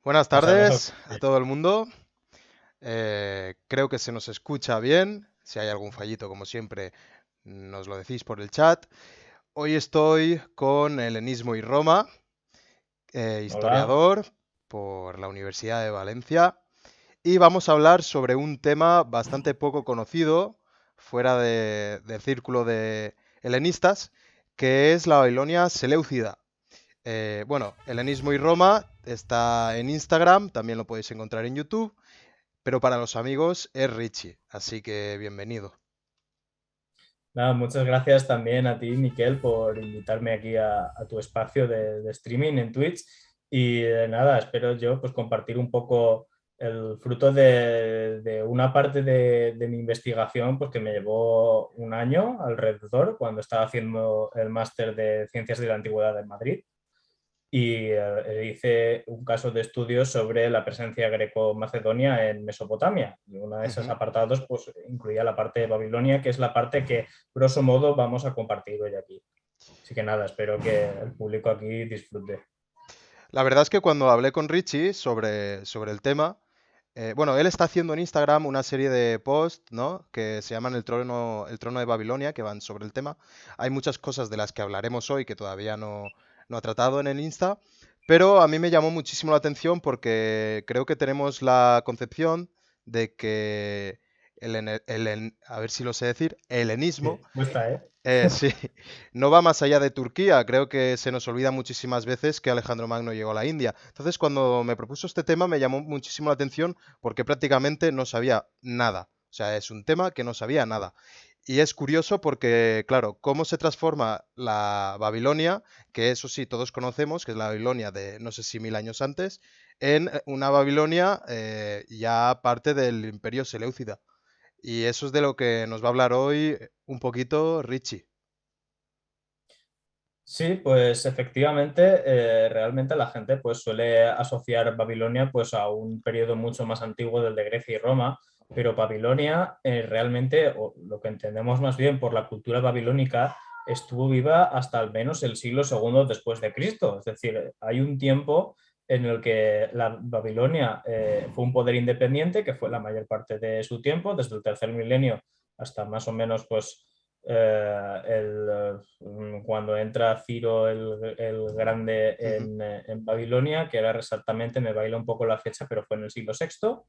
Buenas Pasamos al... tardes a todo el mundo. Creo que se nos escucha bien. Si hay algún fallito, como siempre, nos lo decís por el chat. Hoy estoy con Helenismo y Roma, Hola. historiador por la Universidad de Valencia. Y vamos a hablar sobre un tema bastante poco conocido fuera del círculo de helenistas, que es la Babilonia Seleucida. Bueno, Helenismo y Roma está en Instagram, también lo podéis encontrar en YouTube, pero para los amigos es Richie, así que bienvenido. Nada, muchas gracias también a ti, Miquel, por invitarme aquí a tu espacio de streaming en Twitch. Y nada, espero yo pues compartir un poco el fruto de una parte de mi investigación, pues que me llevó un año alrededor cuando estaba haciendo el máster de Ciencias de la Antigüedad en Madrid. Y hice un caso de estudio sobre la presencia greco-macedonia en Mesopotamia. Y uno de esos Ujú. apartados pues, incluía la parte de Babilonia, que es la parte que, grosso modo, vamos a compartir hoy aquí. Así que nada, espero que el público aquí disfrute. La verdad es que cuando hablé con Richie sobre el tema, bueno, él está haciendo en Instagram una serie de posts, ¿no? Que se llaman el trono de Babilonia, que van sobre el tema. Hay muchas cosas de las que hablaremos hoy que todavía no ha tratado en el Insta, pero a mí me llamó muchísimo la atención porque creo que tenemos la concepción de que a ver si lo sé decir, helenismo. Sí, cuesta, ¿eh? Sí, no va más allá de Turquía. Creo que se nos olvida muchísimas veces que Alejandro Magno llegó a la India. Entonces, cuando me propuso este tema, me llamó muchísimo la atención porque prácticamente no sabía nada. O sea, es un tema que no sabía nada. Y es curioso porque, claro, cómo se transforma la Babilonia, que eso sí todos conocemos, que es la Babilonia de no sé si 1000 años antes, en una Babilonia ya parte del Imperio Seleucida. Y eso es de lo que nos va a hablar hoy un poquito Richie. Sí, pues efectivamente, realmente la gente pues suele asociar Babilonia pues a un periodo mucho más antiguo del de Grecia y Roma, pero Babilonia realmente, o lo que entendemos más bien por la cultura babilónica, estuvo viva hasta al menos el siglo segundo después de Cristo. Es decir, hay un tiempo en el que la Babilonia fue un poder independiente, que fue la mayor parte de su tiempo, desde el tercer milenio hasta más o menos pues cuando entra Ciro el Grande Ujú. en Babilonia, que ahora exactamente me baila un poco la fecha, pero fue en el siglo sexto.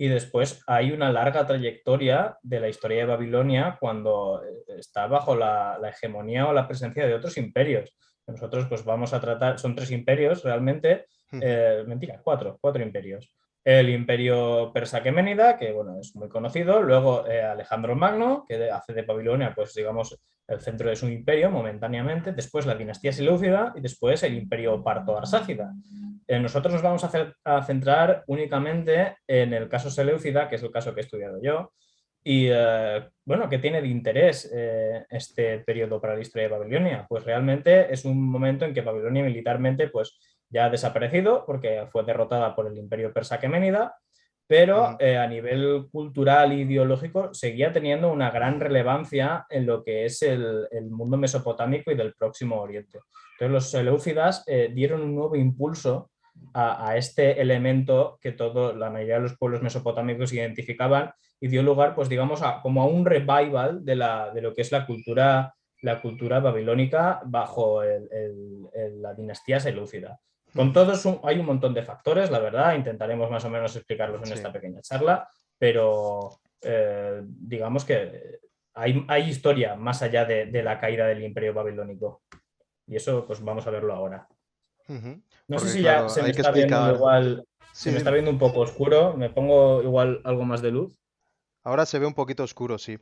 Y después hay una larga trayectoria de la historia de Babilonia cuando está bajo la hegemonía o la presencia de otros imperios. Nosotros pues vamos a tratar, son tres imperios realmente, Ujú. mentira, cuatro imperios. El imperio persa aqueménida, que bueno, es muy conocido, luego Alejandro Magno, que hace de Babilonia, pues digamos, el centro de su imperio momentáneamente, después la dinastía seleucida y después el imperio parto-arsácida. Nosotros nos vamos a centrar únicamente en el caso seleucida, que es el caso que he estudiado yo, y bueno, ¿qué tiene de interés este periodo para la historia de Babilonia? Pues realmente es un momento en que Babilonia militarmente pues ya ha desaparecido porque fue derrotada por el imperio persa aqueménida, pero Ujú. a nivel cultural e ideológico seguía teniendo una gran relevancia en lo que es el mundo mesopotámico y del Próximo Oriente. Entonces los seleucidas dieron un nuevo impulso a este elemento que la mayoría de los pueblos mesopotámicos identificaban y dio lugar, pues digamos, como a un revival de lo que es la cultura babilónica bajo la dinastía seleucida. Con Ujú. todos hay un montón de factores, la verdad, intentaremos más o menos explicarlos en Sí. esta pequeña charla, pero digamos que hay historia más allá de la caída del imperio babilónico. Y eso pues vamos a verlo ahora. Ujú. No sé Porque si ya claro, se me hay que está viendo explicar. igual, se Sí, me está dime. viendo un poco oscuro, me pongo igual algo más de luz. Ahora se ve un poquito oscuro, sí.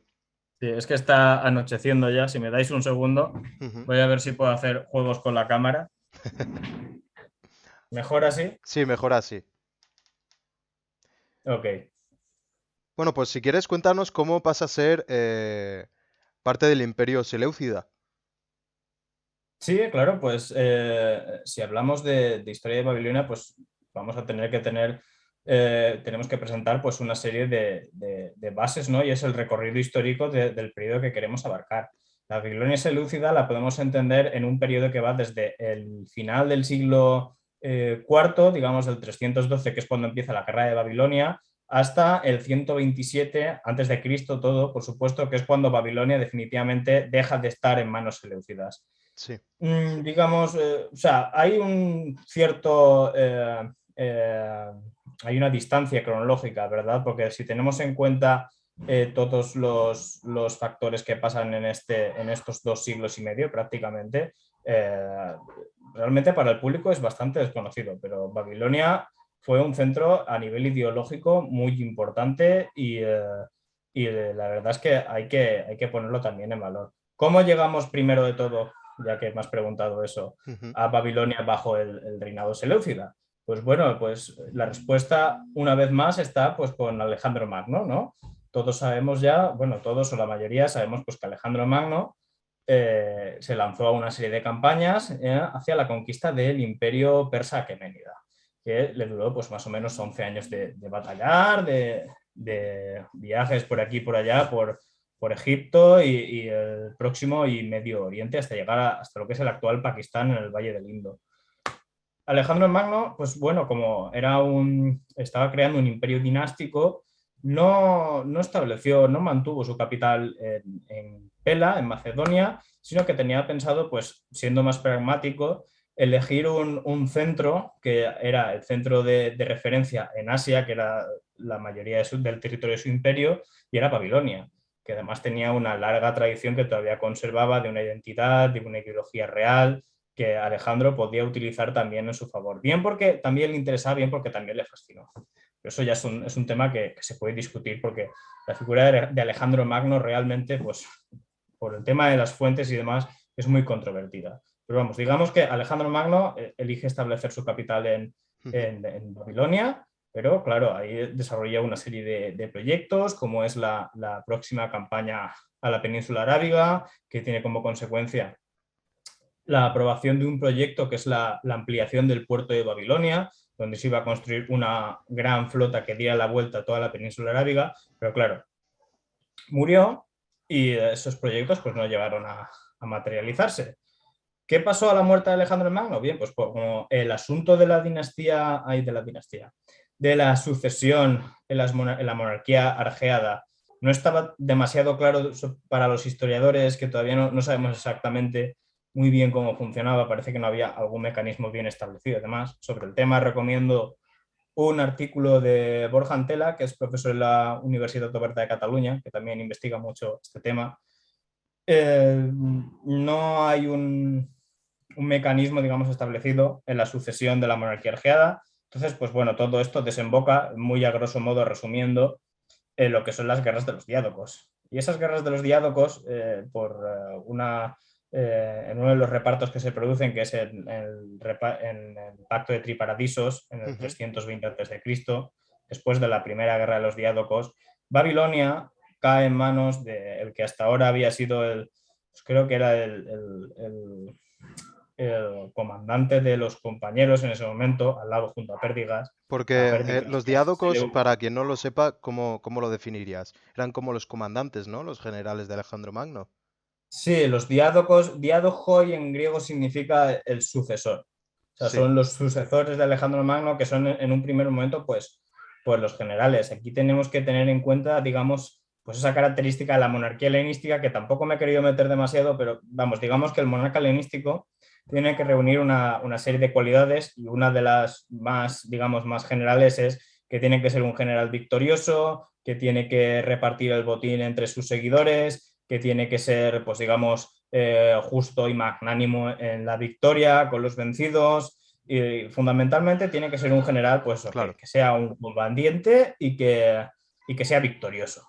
Sí, es que está anocheciendo ya. Si me dais un segundo, Ujú. voy a ver si puedo hacer juegos con la cámara. ¿Mejor así? Sí, mejor así. Ok. Bueno, pues si quieres, cuéntanos cómo pasa a ser parte del Imperio Seleucida. Sí, claro, pues si hablamos de historia de Babilonia, pues vamos a tener que tenemos que presentar pues una serie de bases, ¿no? Y es el recorrido histórico del periodo que queremos abarcar. La Babilonia selúcida la podemos entender en un periodo que va desde el final del siglo cuarto, digamos del 312, que es cuando empieza la guerra de Babilonia, hasta el 127 antes de Cristo, todo, por supuesto, que es cuando Babilonia definitivamente deja de estar en manos seleucidas. Sí. Digamos, o sea, hay un cierto, hay una distancia cronológica, ¿verdad? Porque si tenemos en cuenta todos los factores que pasan en estos 2 siglos y medio prácticamente, realmente para el público es bastante desconocido, pero Babilonia fue un centro a nivel ideológico muy importante y la verdad es que hay que ponerlo también en valor. ¿Cómo llegamos primero de todo, ya que me has preguntado eso, Ujú. a Babilonia bajo el reinado seleucida? Pues bueno, pues la respuesta una vez más está pues con Alejandro Magno, ¿no? Todos sabemos ya, bueno, todos o la mayoría sabemos pues que Alejandro Magno se lanzó a una serie de campañas hacia la conquista del imperio persa aqueménida, que le duró pues más o menos 11 años de batallar, de viajes por aquí y por allá, por Egipto y el próximo y Medio Oriente hasta llegar hasta lo que es el actual Pakistán en el Valle del Indo. Alejandro Magno, pues bueno, como estaba creando un imperio dinástico, no estableció, no mantuvo su capital en Pela, en Macedonia, sino que tenía pensado, pues siendo más pragmático, elegir un centro que era el centro de referencia en Asia, que era la mayoría del territorio de su imperio, y era Babilonia, que además tenía una larga tradición que todavía conservaba de una identidad, de una ideología real, que Alejandro podía utilizar también en su favor. Bien porque también le interesaba, bien porque también le fascinó. Pero eso ya es un tema que se puede discutir porque la figura de Alejandro Magno realmente, pues por el tema de las fuentes y demás, es muy controvertida. Pero vamos, digamos que Alejandro Magno elige establecer su capital Ujú. en Babilonia, pero claro, ahí desarrolla una serie de proyectos, como es la próxima campaña a la península arábiga, que tiene como consecuencia la aprobación de un proyecto que es la ampliación del puerto de Babilonia, donde se iba a construir una gran flota que diera la vuelta a toda la península arábiga, pero claro, murió y esos proyectos pues no llegaron a materializarse. ¿Qué pasó a la muerte de Alejandro el Magno? Bien, pues como el asunto de la dinastía, de la sucesión en la monarquía argeada no estaba demasiado claro para los historiadores, que todavía no sabemos exactamente muy bien cómo funcionaba, parece que no había algún mecanismo bien establecido. Además, sobre el tema recomiendo un artículo de Borja Antela, que es profesor en la Universitat Oberta de Cataluña, que también investiga mucho este tema. No hay un mecanismo, digamos, establecido en la sucesión de la monarquía argeada. Entonces, pues bueno, todo esto desemboca, muy a grosso modo resumiendo, en lo que son las guerras de los diádocos. Y esas guerras de los diádocos, en uno de los repartos que se producen, que es en el Pacto de Triparadisos, en el Ujú. 320 a.C., después de la primera guerra de los diádocos, Babilonia cae en manos del que hasta ahora había sido pues creo que era el comandante de los compañeros en ese momento, al lado junto a Porque Pérdigas los que es diádocos, para quien no lo sepa, ¿cómo lo definirías? Eran como los comandantes, ¿no? Los generales de Alejandro Magno. Sí, los diádocos, diádojoi en griego significa el sucesor. O sea, Sí. son los sucesores de Alejandro Magno que son en un primer momento, pues los generales. Aquí tenemos que tener en cuenta, digamos, pues esa característica de la monarquía helenística, que tampoco me he querido meter demasiado, pero vamos, digamos que el monarca helenístico tiene que reunir una serie de cualidades y una de las más, digamos, más generales es que tiene que ser un general victorioso, que tiene que repartir el botín entre sus seguidores, que tiene que ser, pues digamos, justo y magnánimo en la victoria con los vencidos. Y fundamentalmente tiene que ser un general pues, Claro. que sea un combatiente y que sea victorioso.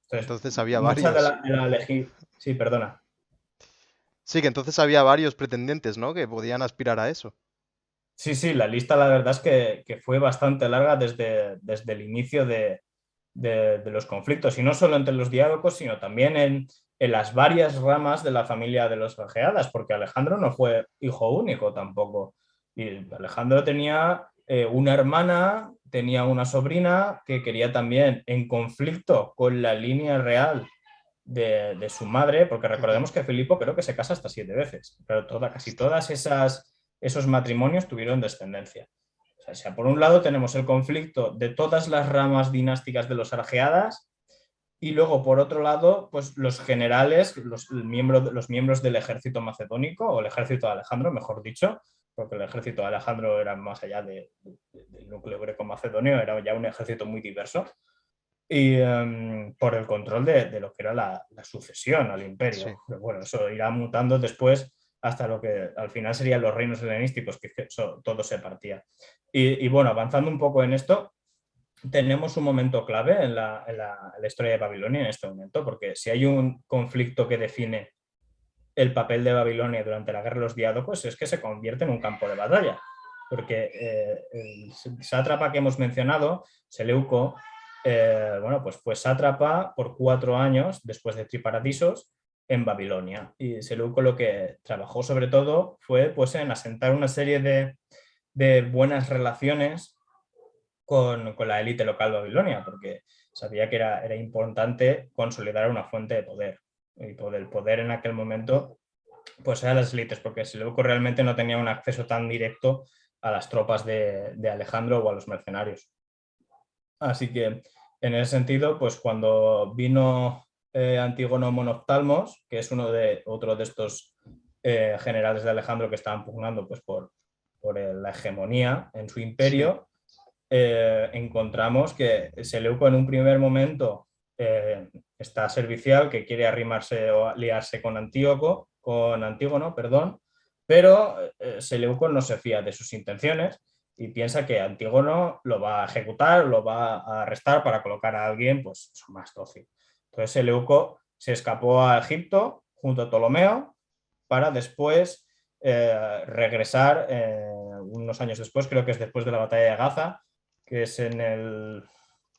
Entonces, Entonces había mucha varios. de la Sí, perdona. Sí, que entonces había varios pretendientes, ¿no? Que podían aspirar a eso. Sí, sí, la lista la verdad es que fue bastante larga desde el inicio de los conflictos, y no solo entre los diádocos, sino también en las varias ramas de la familia de los Argeadas, porque Alejandro no fue hijo único tampoco. Y Alejandro tenía una hermana, tenía una sobrina que quería también en conflicto con la línea real de su madre, porque Ujú. recordemos que Filipo creo que se casa hasta 7 veces, pero casi Hostia. todas esas esos matrimonios tuvieron descendencia. O sea, por un lado tenemos el conflicto de todas las ramas dinásticas de los argeadas y luego, por otro lado, pues los generales, los miembros del ejército macedónico, o el ejército de Alejandro, mejor dicho, porque el ejército de Alejandro era más allá del núcleo greco-macedonio, era ya un ejército muy diverso, y por el control de lo que era la sucesión al imperio. Sí. Pero bueno, eso irá mutando después hasta lo que al final serían los reinos helenísticos, que eso, todo se partía. Y bueno, avanzando un poco en esto, tenemos un momento clave en la historia de Babilonia en este momento, porque si hay un conflicto que define el papel de Babilonia durante la guerra de los diádocos, es que se convierte en un campo de batalla, porque el sátrapa que hemos mencionado, Seleuco, bueno, pues fue sátrapa por 4 años después de Triparadisos en Babilonia, y Seleuco lo que trabajó sobre todo fue pues en asentar una serie de buenas relaciones con la élite local babilonia, porque sabía que era importante consolidar una fuente de poder. Y el poder en aquel momento pues eran las élites, porque Seleuco realmente no tenía un acceso tan directo a las tropas de Alejandro o a los mercenarios. Así que en ese sentido, pues cuando vino Antígono Monoftalmos, que es otro de estos generales de Alejandro que estaban pugnando pues, por la hegemonía en su imperio, encontramos que Seleuco en un primer momento está servicial, que quiere arrimarse o aliarse con Antígono, perdón, pero Seleuco no se fía de sus intenciones y piensa que Antígono lo va a ejecutar, lo va a arrestar para colocar a alguien pues, más dócil. Entonces Seleuco se escapó a Egipto junto a Ptolomeo para después regresar unos años después, creo que es después de la batalla de Gaza, que es en el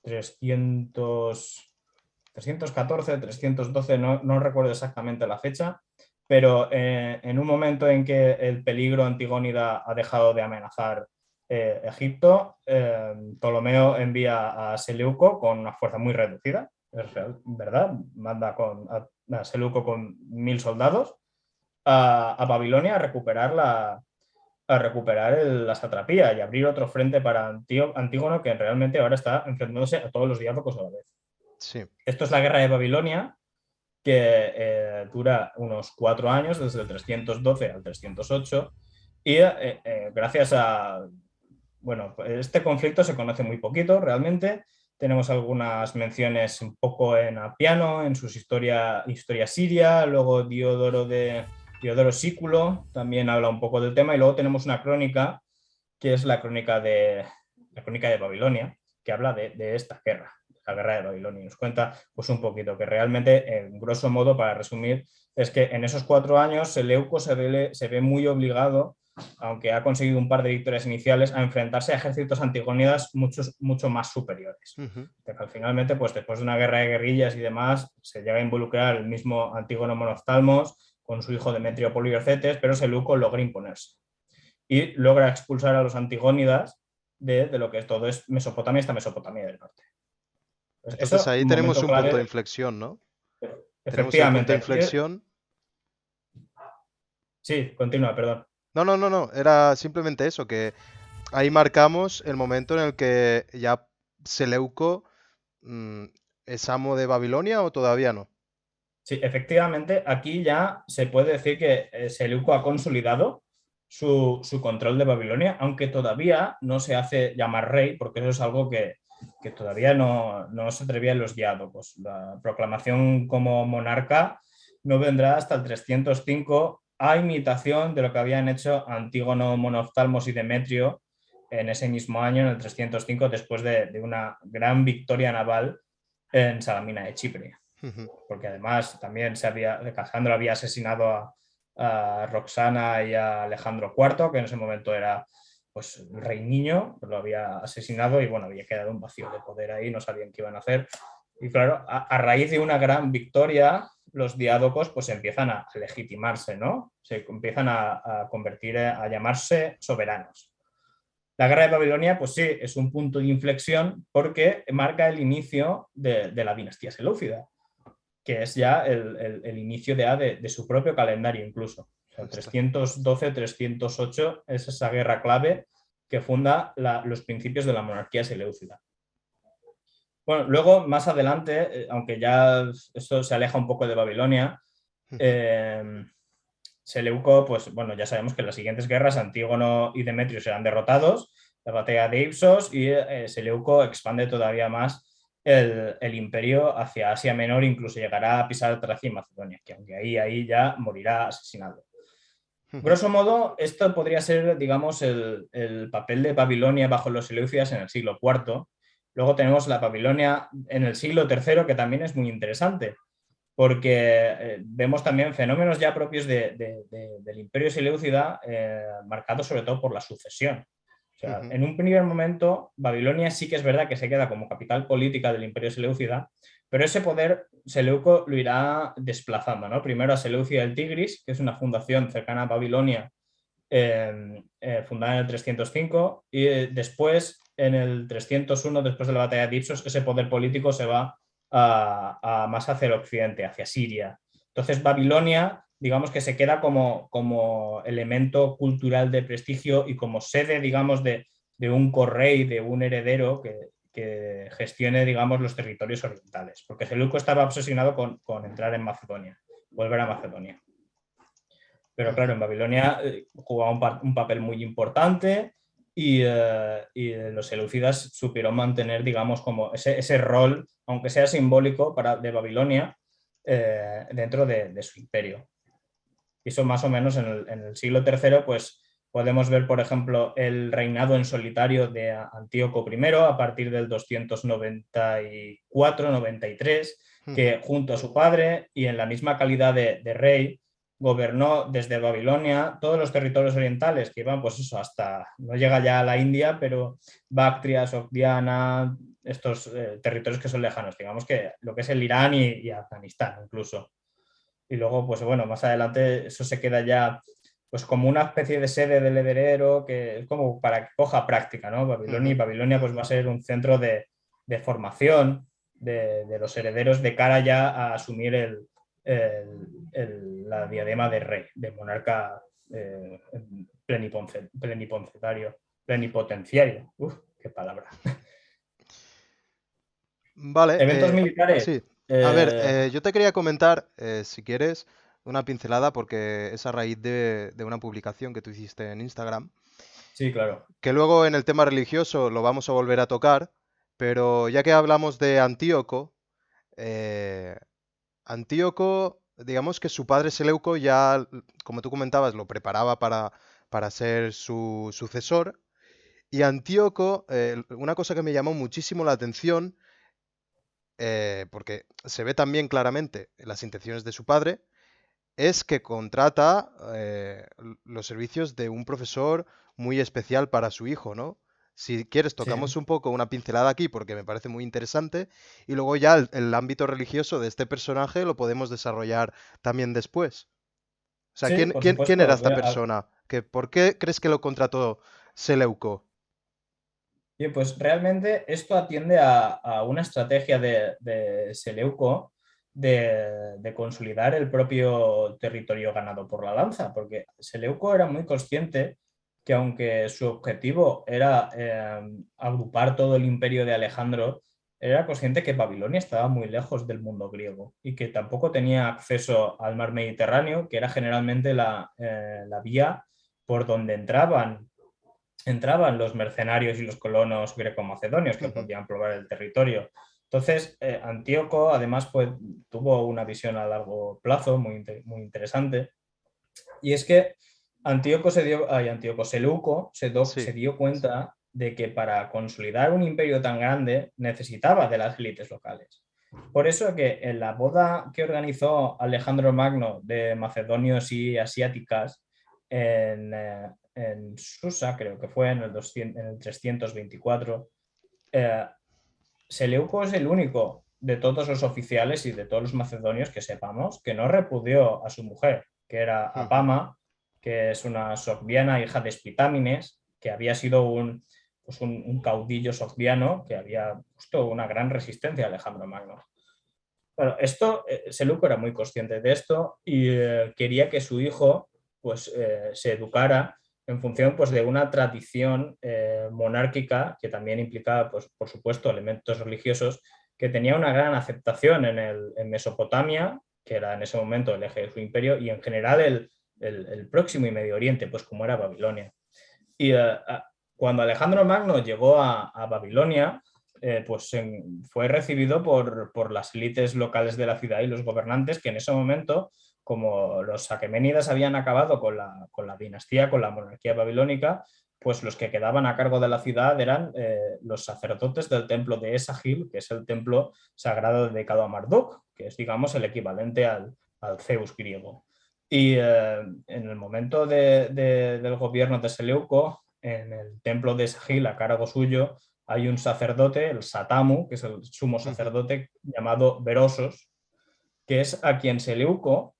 314, 312, no recuerdo exactamente la fecha, pero en un momento en que el peligro antigónida ha dejado de amenazar Egipto, Ptolomeo envía a Seleuco con una fuerza muy reducida, es real, ¿verdad? Manda a Seleuco con 1000 soldados a Babilonia a recuperar la satrapía y abrir otro frente para Antígono, que realmente ahora está enfrentándose a todos los diádocos a la vez. Sí. Esto es la guerra de Babilonia, que dura unos 4 años, desde el 312 al 308, y gracias a... Bueno, este conflicto se conoce muy poquito realmente. Tenemos algunas menciones un poco en Apiano, en su historia siria, luego Diodoro Sículo también habla un poco del tema, y luego tenemos una crónica, que es la crónica de Babilonia, que habla de esta guerra, la guerra de Babilonia, y nos cuenta pues un poquito que realmente, en grosso modo, para resumir, es que en esos 4 años Seleuco se ve muy obligado, aunque ha conseguido un par de victorias iniciales, a enfrentarse a ejércitos antigónidas mucho más superiores. Finalmente, pues después de una guerra de guerrillas y demás, se llega a involucrar el mismo Antígono Monoftalmos con su hijo Demetrio Poliorcetes, pero Seleuco logra imponerse y logra expulsar a los antigónidas de lo que todo es Mesopotamia, esta Mesopotamia del norte. Pues Entonces eso, ahí un tenemos momento un punto de clave. inflexión, ¿no? Tenemos el punto Efectivamente, de aquí... inflexión. Sí, continúa, perdón. No, era simplemente eso, que ahí marcamos el momento en el que ya Seleuco es amo de Babilonia o todavía no. Sí, efectivamente, aquí ya se puede decir que Seleuco ha consolidado su control de Babilonia, aunque todavía no se hace llamar rey, porque eso es algo que todavía no se atrevía en los diádocos. La proclamación como monarca no vendrá hasta el 305, a imitación de lo que habían hecho Antígono, Monoftalmos y Demetrio en ese mismo año, en el 305, después de una gran victoria naval en Salamina de Chipre. Porque además también Casandro había asesinado a Roxana y a Alejandro IV, que en ese momento era pues el rey niño, lo había asesinado y bueno, había quedado un vacío de poder ahí, no sabían qué iban a hacer. Y claro, a raíz de una gran victoria, los diádocos pues empiezan a legitimarse, ¿no? Se empiezan a convertir, a llamarse soberanos. La guerra de Babilonia, pues sí, es un punto de inflexión porque marca el inicio de la dinastía selúcida, que es ya el inicio de su propio calendario incluso. O sea, Está- 312-308 es esa guerra clave que funda los principios de la monarquía seleucida. Bueno, luego, más adelante, aunque ya esto se aleja un poco de Babilonia, Ujú. eh, Seleuco, pues bueno, ya sabemos que en las siguientes guerras Antígono y Demetrio serán derrotados, la batalla de Ipsos, y Seleuco expande todavía más el imperio hacia Asia Menor, incluso llegará a pisar Tracia y Macedonia, que aunque ahí ya morirá asesinado. Ujú. Grosso modo, esto podría ser, digamos, el papel de Babilonia bajo los seleucidas en el siglo IV. Luego tenemos la Babilonia en el siglo III, que también es muy interesante, porque vemos también fenómenos ya propios del imperio seleucida, marcados sobre todo por la sucesión. O sea, Ujú. en un primer momento, Babilonia sí que es verdad que se queda como capital política del imperio seleucida, pero ese poder Seleuco lo irá desplazando, ¿no? Primero a Seleucia del Tigris, que es una fundación cercana a Babilonia, fundada en el 305, y después, en el 301, después de la batalla de Ipsos, ese poder político se va más hacia el occidente, hacia Siria. Entonces, Babilonia, digamos que se queda como elemento cultural de prestigio y como sede, digamos, de un correy, de un heredero que gestione, digamos, los territorios orientales, porque Seleuco estaba obsesionado con entrar en Macedonia, volver a Macedonia. Pero claro, Ujú. en Babilonia jugaba un papel muy importante y los seleucidas supieron mantener, digamos, como ese rol, aunque sea simbólico, de Babilonia dentro de su imperio. Y eso más o menos en el siglo III, pues podemos ver, por ejemplo, el reinado en solitario de Antíoco I a partir del 294-93, Ujú. que junto a su padre y en la misma calidad de rey, gobernó desde Babilonia todos los territorios orientales, que iban, pues eso, hasta, no llega ya a la India, pero Bactria, Sogdiana, estos territorios que son lejanos, digamos que lo que es el Irán y Afganistán incluso. Y luego, pues bueno, más adelante eso se queda ya pues como una especie de sede del heredero que es como para que coja práctica, ¿no? Babilonia, y Ujú. Babilonia pues va a ser un centro de formación de los herederos de cara ya a asumir la diadema de rey, de monarca plenipotenciario. Uf, qué palabra. Vale, Eventos militares. sí. A ver, eh, yo te quería comentar, si quieres, una pincelada, porque es a raíz de una publicación que tú hiciste en Instagram, sí, claro. que luego en el tema religioso lo vamos a volver a tocar, pero ya que hablamos de Antíoco, eh, Antíoco, digamos que su padre Seleuco ya, como tú comentabas, lo preparaba para ser su sucesor. Y Antíoco, una cosa que me llamó muchísimo la atención, porque se ve también claramente en las intenciones de su padre, es que contrata los servicios de un profesor muy especial para su hijo, ¿no? Si quieres, Sí. tocamos un poco una pincelada aquí porque me parece muy interesante y luego ya el ámbito religioso de este personaje lo podemos desarrollar también después. O sea, Sí, ¿quién, por quién era supuesto. esta persona? ¿Por qué crees que lo contrató Seleuco? Bien, pues realmente esto atiende a una estrategia de Seleuco de consolidar el propio territorio ganado por la lanza, porque Seleuco era muy consciente que aunque su objetivo era agrupar todo el imperio de Alejandro, era consciente que Babilonia estaba muy lejos del mundo griego y que tampoco tenía acceso al mar Mediterráneo, que era generalmente la vía por donde entraban los mercenarios y los colonos greco-macedonios que Ujú. podían probar el territorio. Entonces, Antíoco además pues, tuvo una visión a largo plazo muy interesante, y es que Antíoco Seleuco se Sí. dio cuenta de que para consolidar un imperio tan grande necesitaba de las élites locales. Por eso que en la boda que organizó Alejandro Magno de macedonios y asiáticas en Susa, creo que fue en el 324, eh, Seleuco es el único de todos los oficiales y de todos los macedonios que sepamos que no repudió a su mujer, que era Ujú. Apama, que es una sogdiana hija de Espitámines, que había sido un caudillo sogdiano que había puesto una gran resistencia a Alejandro Magno. Bueno, Seleuco era muy consciente de esto y quería que su hijo pues, se educara en función, pues, de una tradición monárquica que también implicaba, pues, por supuesto, elementos religiosos, que tenía una gran aceptación en Mesopotamia, que era en ese momento el eje de su imperio, y en general el Próximo y Medio Oriente, pues como era Babilonia. Y cuando Alejandro Magno llegó a Babilonia, pues fue recibido por las élites locales de la ciudad y los gobernantes que en ese momento, como los aqueménidas habían acabado con la dinastía, con la monarquía babilónica, pues los que quedaban a cargo de la ciudad eran los sacerdotes del templo de Esagil, que es el templo sagrado dedicado a Marduk, que es, digamos, el equivalente al Zeus griego. Y en el momento del gobierno de Seleuco, en el templo de Sagil, a cargo suyo, hay un sacerdote, el Satamu, que es el sumo Ujú. sacerdote, llamado Berosos, que es a quien Seleuco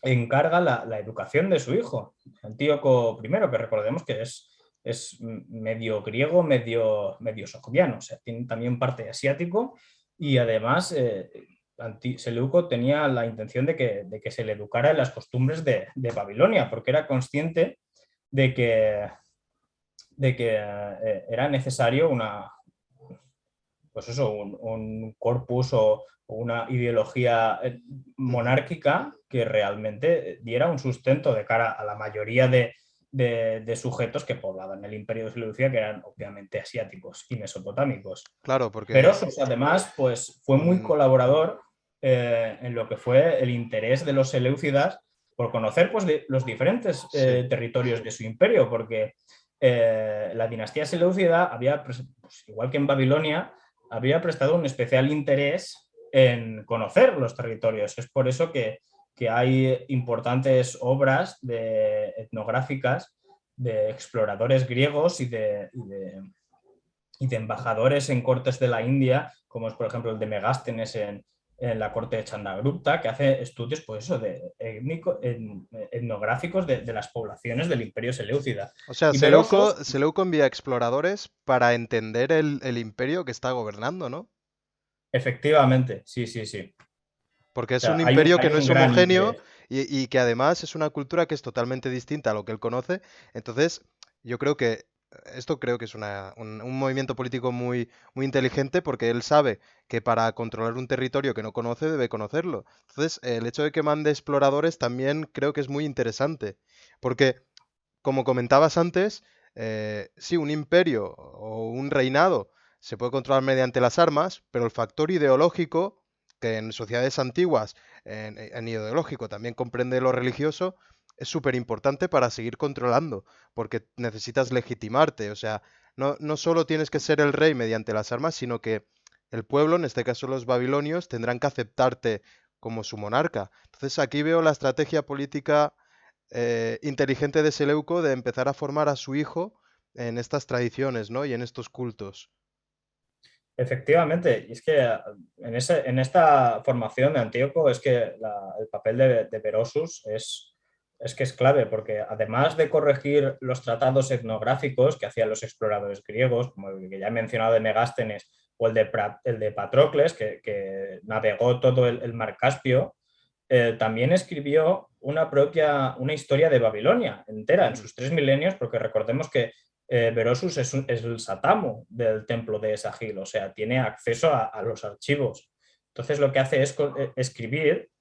encarga la educación de su hijo, Antíoco I, que recordemos que es medio griego, medio sogdiano, o sea, tiene también parte asiático, y además Seleuco tenía la intención de que se le educara en las costumbres de Babilonia, porque era consciente de que era necesario pues eso, un corpus o una ideología Ujú. monárquica que realmente diera un sustento de cara a la mayoría de sujetos que poblaban el imperio de Seleucia, que eran obviamente asiáticos y mesopotámicos. Claro, porque Berosus, además, pues fue muy con... colaborador en lo que fue el interés de los seleucidas por conocer, pues, los diferentes Sí. territorios de su imperio, porque la dinastía seleucida había, pues, igual que en Babilonia, había prestado un especial interés en conocer los territorios. Es por eso que hay importantes obras etnográficas de exploradores griegos y de embajadores en cortes de la India, como es por ejemplo el de Megástenes en la corte de Chandragupta, que hace estudios, pues eso, etnográficos de las poblaciones del imperio seleucida. O sea, Y Berosos, Seleuco envía exploradores para entender el imperio que está gobernando, ¿no? efectivamente, sí, sí, sí. Porque O es un sea, imperio que hay no un es gran homogéneo interés. y que además es una cultura que es totalmente distinta a lo que él conoce. Entonces, yo creo que esto creo que es un movimiento político muy inteligente porque él sabe que para controlar un territorio que no conoce debe conocerlo. Entonces, el hecho de que mande exploradores también creo que es muy interesante. Porque, como comentabas antes, sí, un imperio o un reinado se puede controlar mediante las armas, pero el factor ideológico, que en sociedades antiguas, en ideológico también comprende lo religioso, es súper importante para seguir controlando, porque necesitas legitimarte, o sea, no solo tienes que ser el rey mediante las armas, sino que el pueblo, en este caso los babilonios, tendrán que aceptarte como su monarca. Entonces aquí veo la estrategia política inteligente de Seleuco de empezar a formar a su hijo en estas tradiciones, ¿no? Y en estos cultos. Efectivamente, y es que en esta formación de Antíoco es que el papel de Berosus es que es clave, porque además de corregir los tratados etnográficos que hacían los exploradores griegos, como el que ya he mencionado de Megástenes o el de Patrocles, que navegó todo el mar Caspio, también escribió una historia de Babilonia entera en Ujú. sus 3 milenios, porque recordemos que Berosus es el Satamu del templo de Esagil, o sea, tiene acceso a los archivos. Entonces lo que hace es escribir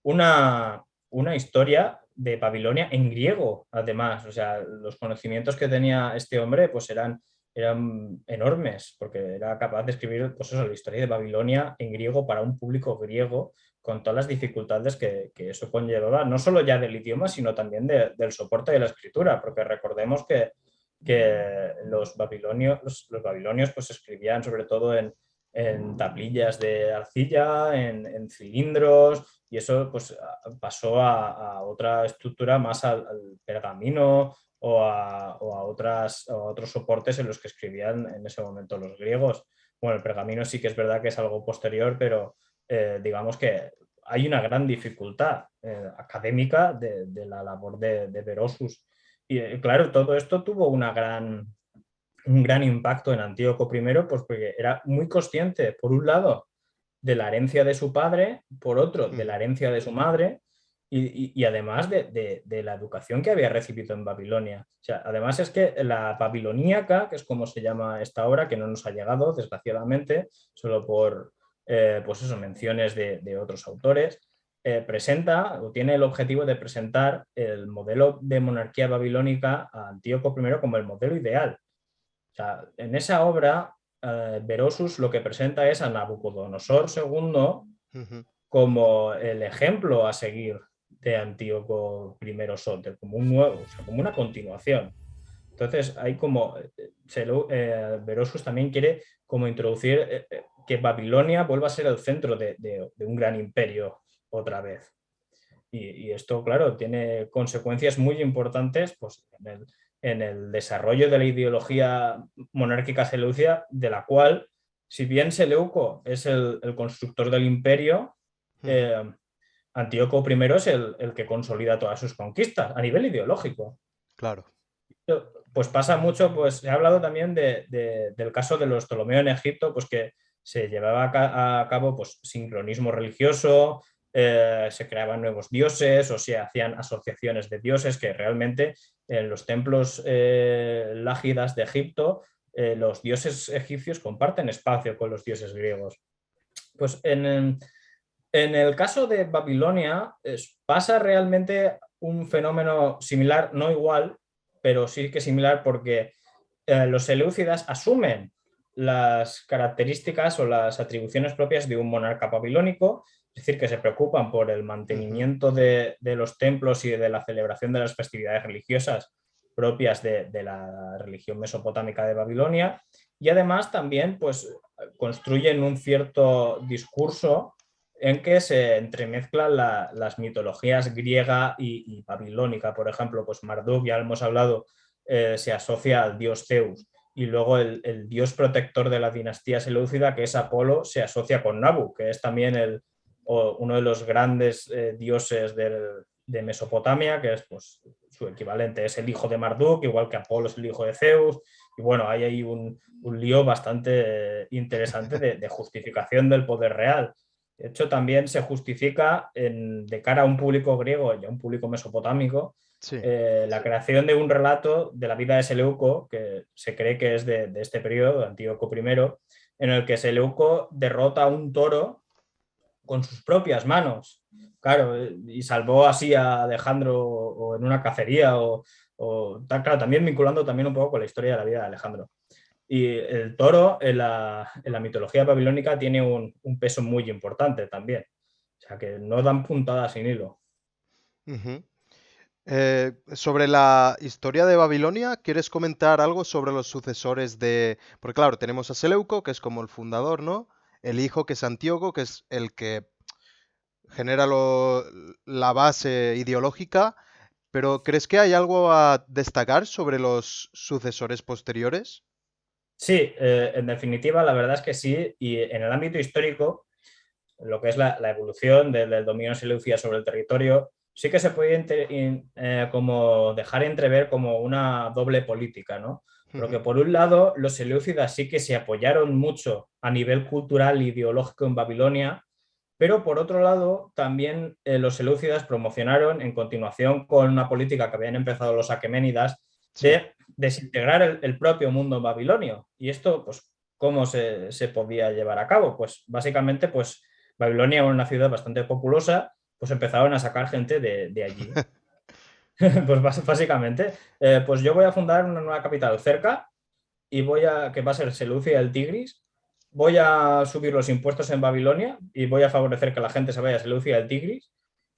una historia de Babilonia en griego, además. O sea, los conocimientos que tenía este hombre pues eran enormes, porque era capaz de escribir, pues eso, la historia de Babilonia en griego para un público griego, con todas las dificultades que eso conllevaba, no solo ya del idioma, sino también del soporte de la escritura, porque recordemos que los babilonios pues escribían sobre todo en tablillas de arcilla, en cilindros, y eso pues pasó a otra estructura más al pergamino o a otros soportes en los que escribían en ese momento los griegos. Bueno, el pergamino sí que es verdad que es algo posterior, pero digamos que hay una gran dificultad académica de la labor de Berosus. Y claro, todo esto tuvo un gran impacto en Antíoco I, pues porque era muy consciente, por un lado, de la herencia de su padre, por otro, de la Ujú. herencia de su madre, y además de la educación que había recibido en Babilonia. O sea, además es que la babiloníaca, que es como se llama esta obra, que no nos ha llegado, desgraciadamente, solo por pues eso, menciones de otros autores, presenta o tiene el objetivo de presentar el modelo de monarquía babilónica a Antíoco I como el modelo ideal. O sea, en esa obra, Berosus lo que presenta es a Nabucodonosor II Ujú. como el ejemplo a seguir de Antíoco I Soter, como un nuevo, o sea, como una continuación. Entonces, hay como, Berosus también quiere como introducir que Babilonia vuelva a ser el centro de un gran imperio otra vez. Y esto, claro, tiene consecuencias muy importantes pues, en el desarrollo de la ideología monárquica seleucia, de la cual, si bien Seleuco es el constructor del imperio, Ujú. eh, Antíoco I es el que consolida todas sus conquistas a nivel ideológico. Claro. Pues pasa mucho, pues se ha hablado también del caso de los Ptolomeos en Egipto, pues que se llevaba a cabo pues, sincronismo religioso, se creaban nuevos dioses o se hacían asociaciones de dioses que realmente en los templos lágidas de Egipto los dioses egipcios comparten espacio con los dioses griegos. Pues en el caso de Babilonia pasa realmente un fenómeno similar, no igual, pero sí que similar porque los seleucidas asumen las características o las atribuciones propias de un monarca babilónico, es decir, que se preocupan por el Ujú. mantenimiento de los templos y de la celebración de las festividades religiosas propias de la religión mesopotámica de Babilonia, y además también pues, construyen un cierto discurso en que se entremezclan las mitologías griega y babilónica. Por ejemplo, pues Marduk, ya hemos hablado, se asocia al dios Zeus. Y luego el dios protector de la dinastía seleucida, que es Apolo, se asocia con Nabu, que es también uno de los grandes dioses de Mesopotamia, que es pues, su equivalente, es el hijo de Marduk, igual que Apolo es el hijo de Zeus. Y bueno, hay ahí un lío bastante interesante de justificación del poder real. De hecho, también se justifica de cara a un público griego y a un público mesopotámico Sí. la creación de un relato de la vida de Seleuco, que se cree que es de este periodo, de Antíoco I, en el que Seleuco derrota a un toro con sus propias manos. Claro, y salvó así a Alejandro o en una cacería claro, también vinculando también un poco con la historia de la vida de Alejandro. Y el toro en la mitología babilónica tiene un peso muy importante también. O sea, que no dan puntadas sin hilo. Ujú. Sobre la historia de Babilonia, ¿quieres comentar algo sobre los sucesores de...? Porque claro, tenemos a Seleuco, que es como el fundador, ¿no? El hijo, que es Antíoco, que es el que genera la base ideológica, pero ¿crees que hay algo a destacar sobre los sucesores posteriores? Sí, en definitiva, la verdad es que sí. Y en el ámbito histórico, lo que es la evolución del dominio seleucida sobre el territorio, sí que se puede como dejar entrever como una doble política, ¿no? Porque Ujú. por un lado, los seleucidas sí que se apoyaron mucho a nivel cultural e ideológico en Babilonia, pero por otro lado, también los seleucidas promocionaron, en continuación con una política que habían empezado los aqueménidas, Sí. de desintegrar el propio mundo babilonio. Y esto, pues, ¿cómo se podía llevar a cabo? Pues básicamente, pues Babilonia era una ciudad bastante populosa, pues empezaron a sacar gente de allí. Pues básicamente, pues yo voy a fundar una nueva capital cerca que va a ser Seleucia el Tigris. Voy a subir los impuestos en Babilonia y voy a favorecer que la gente se vaya a Seleucia el Tigris.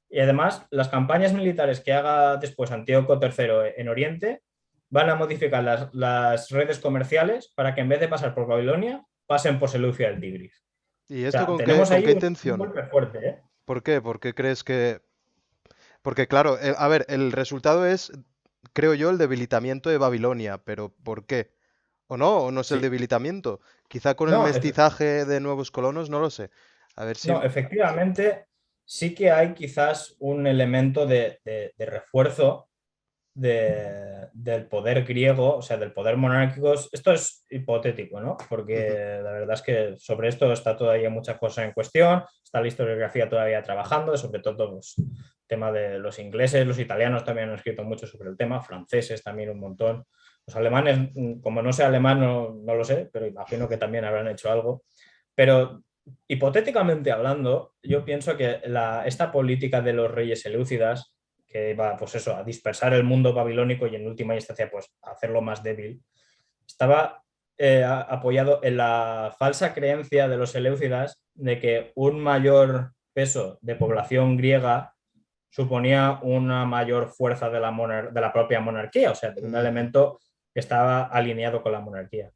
Y además, las campañas militares que haga después Antíoco III en Oriente van a modificar las redes comerciales para que en vez de pasar por Babilonia, pasen por Seleucia el Tigris. ¿Y O esto sea, con qué, tenemos con ahí qué un intención? golpe fuerte, ¿eh? ¿Por qué? ¿Por qué crees que...? Porque claro, a ver, el resultado es, creo yo, el debilitamiento de Babilonia, pero ¿por qué? ¿O no? ¿O no es el Sí. debilitamiento? Quizá con el No, mestizaje de nuevos colonos, no lo sé. A ver si... no, efectivamente, sí que hay quizás un elemento de refuerzo del poder griego, o sea, del poder monárquico. Esto es hipotético, ¿no? Ujú. Porque la verdad es que sobre esto está todavía muchas cosas en cuestión, está la historiografía todavía trabajando, sobre todo pues, tema de los ingleses, los italianos también han escrito mucho sobre el tema, franceses también un montón. Los alemanes, como no sé alemán, no lo sé, pero imagino que también habrán hecho algo. Pero hipotéticamente hablando, yo pienso que esta política de los reyes seleucidas, que iba pues eso, a dispersar el mundo babilónico y en última instancia pues a hacerlo más débil, estaba apoyado en la falsa creencia de los seleucidas de que un mayor peso de población griega suponía una mayor fuerza de la propia monarquía, o sea, de un elemento que estaba alineado con la monarquía.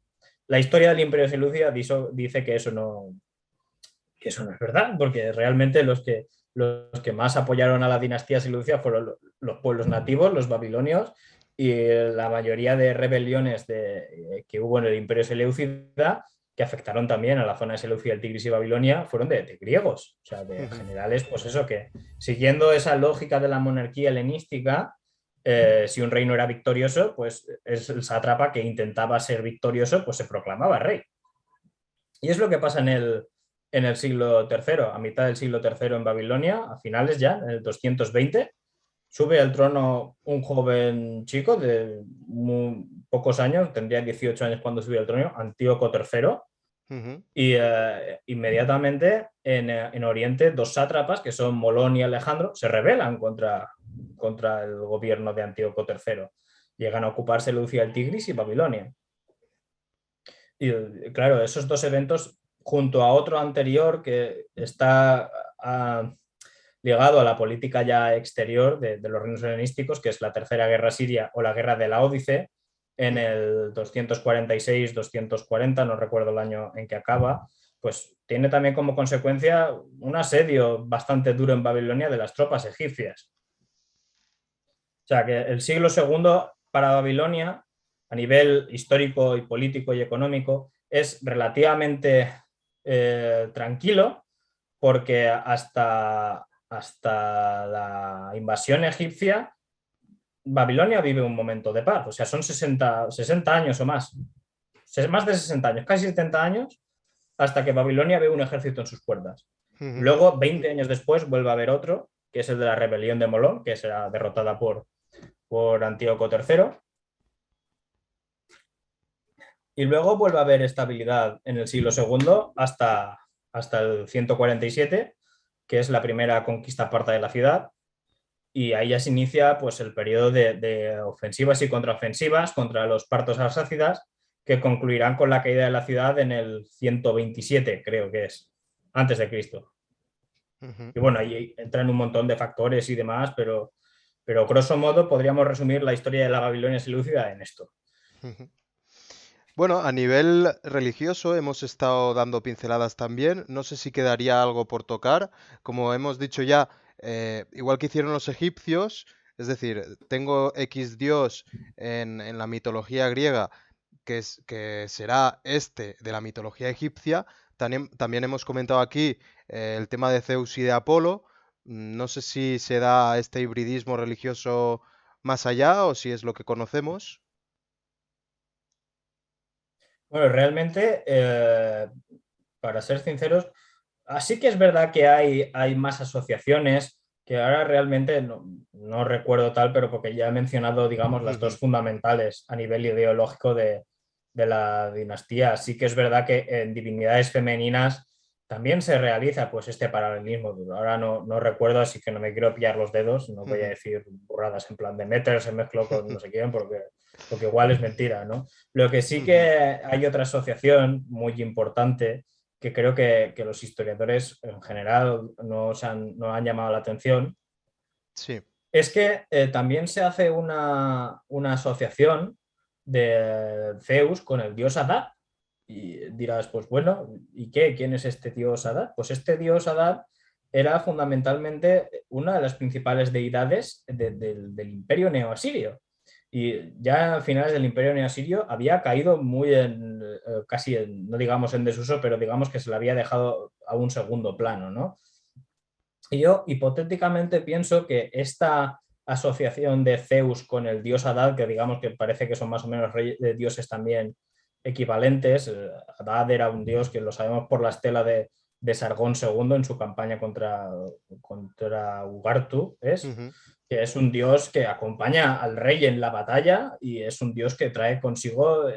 La historia del Imperio Seleucida dice que eso no es verdad, porque realmente los que más apoyaron a la dinastía seleucida fueron los pueblos nativos, los babilonios, y la mayoría de rebeliones que hubo en el Imperio Seleucida, que afectaron también a la zona de Seleucia, el Tigris y Babilonia, fueron de griegos, o sea, de generales, pues eso, que siguiendo esa lógica de la monarquía helenística, si un reino era victorioso, pues es el sátrapa que intentaba ser victorioso, pues se proclamaba rey. Y es lo que pasa en el siglo III, a mitad del siglo III en Babilonia, a finales ya, en el 220, sube al trono un joven chico de muy pocos años, tendría 18 años cuando subió al trono, Antíoco III, y inmediatamente en Oriente dos sátrapas, que son Molón y Alejandro, se rebelan contra el gobierno de Antíoco III. Llegan a ocupar Seleucia, el Tigris y Babilonia. Y claro, esos dos eventos, junto a otro anterior que está ligado a la política ya exterior de los reinos helenísticos, que es la Tercera Guerra Siria o la Guerra de la Ódice, en el 246-240, no recuerdo el año en que acaba, pues tiene también como consecuencia un asedio bastante duro en Babilonia de las tropas egipcias. O sea que el siglo II para Babilonia, a nivel histórico y político y económico, es relativamente tranquilo, porque hasta la invasión egipcia, Babilonia vive un momento de paz. O sea, son 60 años o más. Más de 60 años, casi 70 años, hasta que Babilonia ve un ejército en sus puertas. Luego, 20 años después, vuelve a haber otro, que es el de la rebelión de Molón, que será derrotada por Antíoco III. Y luego vuelve a haber estabilidad en el siglo II hasta el 147, que es la primera conquista parta de la ciudad. Y ahí ya se inicia pues, el periodo de ofensivas y contraofensivas contra los partos arsácidas, que concluirán con la caída de la ciudad en el 127, creo que es, antes de Cristo. Y bueno, ahí entran un montón de factores y demás, pero grosso modo podríamos resumir la historia de la Babilonia seleucida en esto. Bueno, a nivel religioso hemos estado dando pinceladas también. No sé si quedaría algo por tocar. Como hemos dicho ya, igual que hicieron los egipcios, es decir, tengo X dios en la mitología griega, que será este de la mitología egipcia. También hemos comentado aquí el tema de Zeus y de Apolo. No sé si se da este hibridismo religioso más allá o si es lo que conocemos. Bueno, realmente, para ser sinceros, así que es verdad que hay más asociaciones que ahora realmente no recuerdo tal, pero porque ya he mencionado, digamos, las dos fundamentales a nivel ideológico de la dinastía. Sí que es verdad que en divinidades femeninas también se realiza pues este paralelismo. Ahora no recuerdo, así que no me quiero pillar los dedos, no voy a decir burradas en plan de Meter se mezcló con no sé quién, porque igual es mentira, ¿no? Lo que sí que hay otra asociación muy importante que creo que los historiadores en general no han llamado la atención, Sí. es que también se hace una asociación de Zeus con el dios Adad. Y dirás, pues bueno, ¿y qué? ¿Quién es este dios Adad? Pues este dios Adad era fundamentalmente una de las principales deidades del imperio neoasirio. Y ya a finales del imperio neoasirio había caído muy casi no digamos en desuso, pero digamos que se le había dejado a un segundo plano, ¿no? Y yo hipotéticamente pienso que esta asociación de Zeus con el dios Adad, que digamos que parece que son más o menos dioses también equivalentes. Adad era un dios que lo sabemos por la estela de de Sargón II en su campaña contra Urartu, Ujú. que es un dios que acompaña al rey en la batalla y es un dios que trae consigo,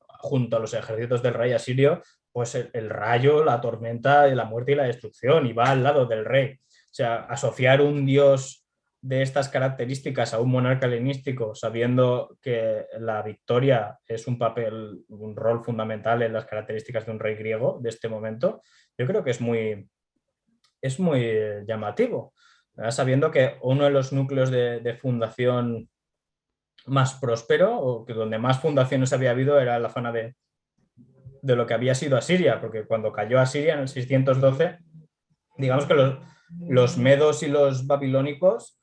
junto a los ejércitos del rey asirio, pues el rayo, la tormenta, la muerte y la destrucción, y va al lado del rey. O sea, asociar un dios de estas características a un monarca helenístico, sabiendo que la victoria es un papel, un rol fundamental en las características de un rey griego de este momento, yo creo que es muy llamativo. Sabiendo que uno de los núcleos de fundación más próspero, o que donde más fundaciones había habido, era la zona de lo que había sido Asiria, porque cuando cayó Asiria en el 612, digamos que los medos y los babilónicos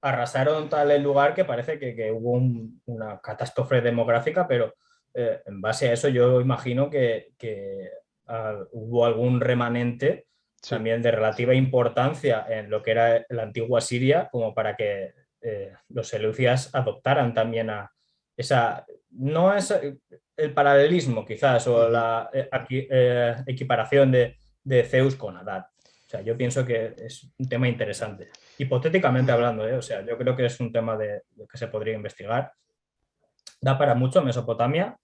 arrasaron tal el lugar que parece que hubo una catástrofe demográfica, pero en base a eso yo imagino que hubo algún remanente Sí. también de relativa importancia en lo que era la antigua Siria, como para que los seleucidas adoptaran también a esa, no es el paralelismo quizás, o Ujú. la equiparación de Zeus con Adán. O sea, yo pienso que es un tema interesante. Hipotéticamente Ujú. hablando, ¿eh? O sea, yo creo que es un tema de que se podría investigar. Da para mucho Mesopotamia.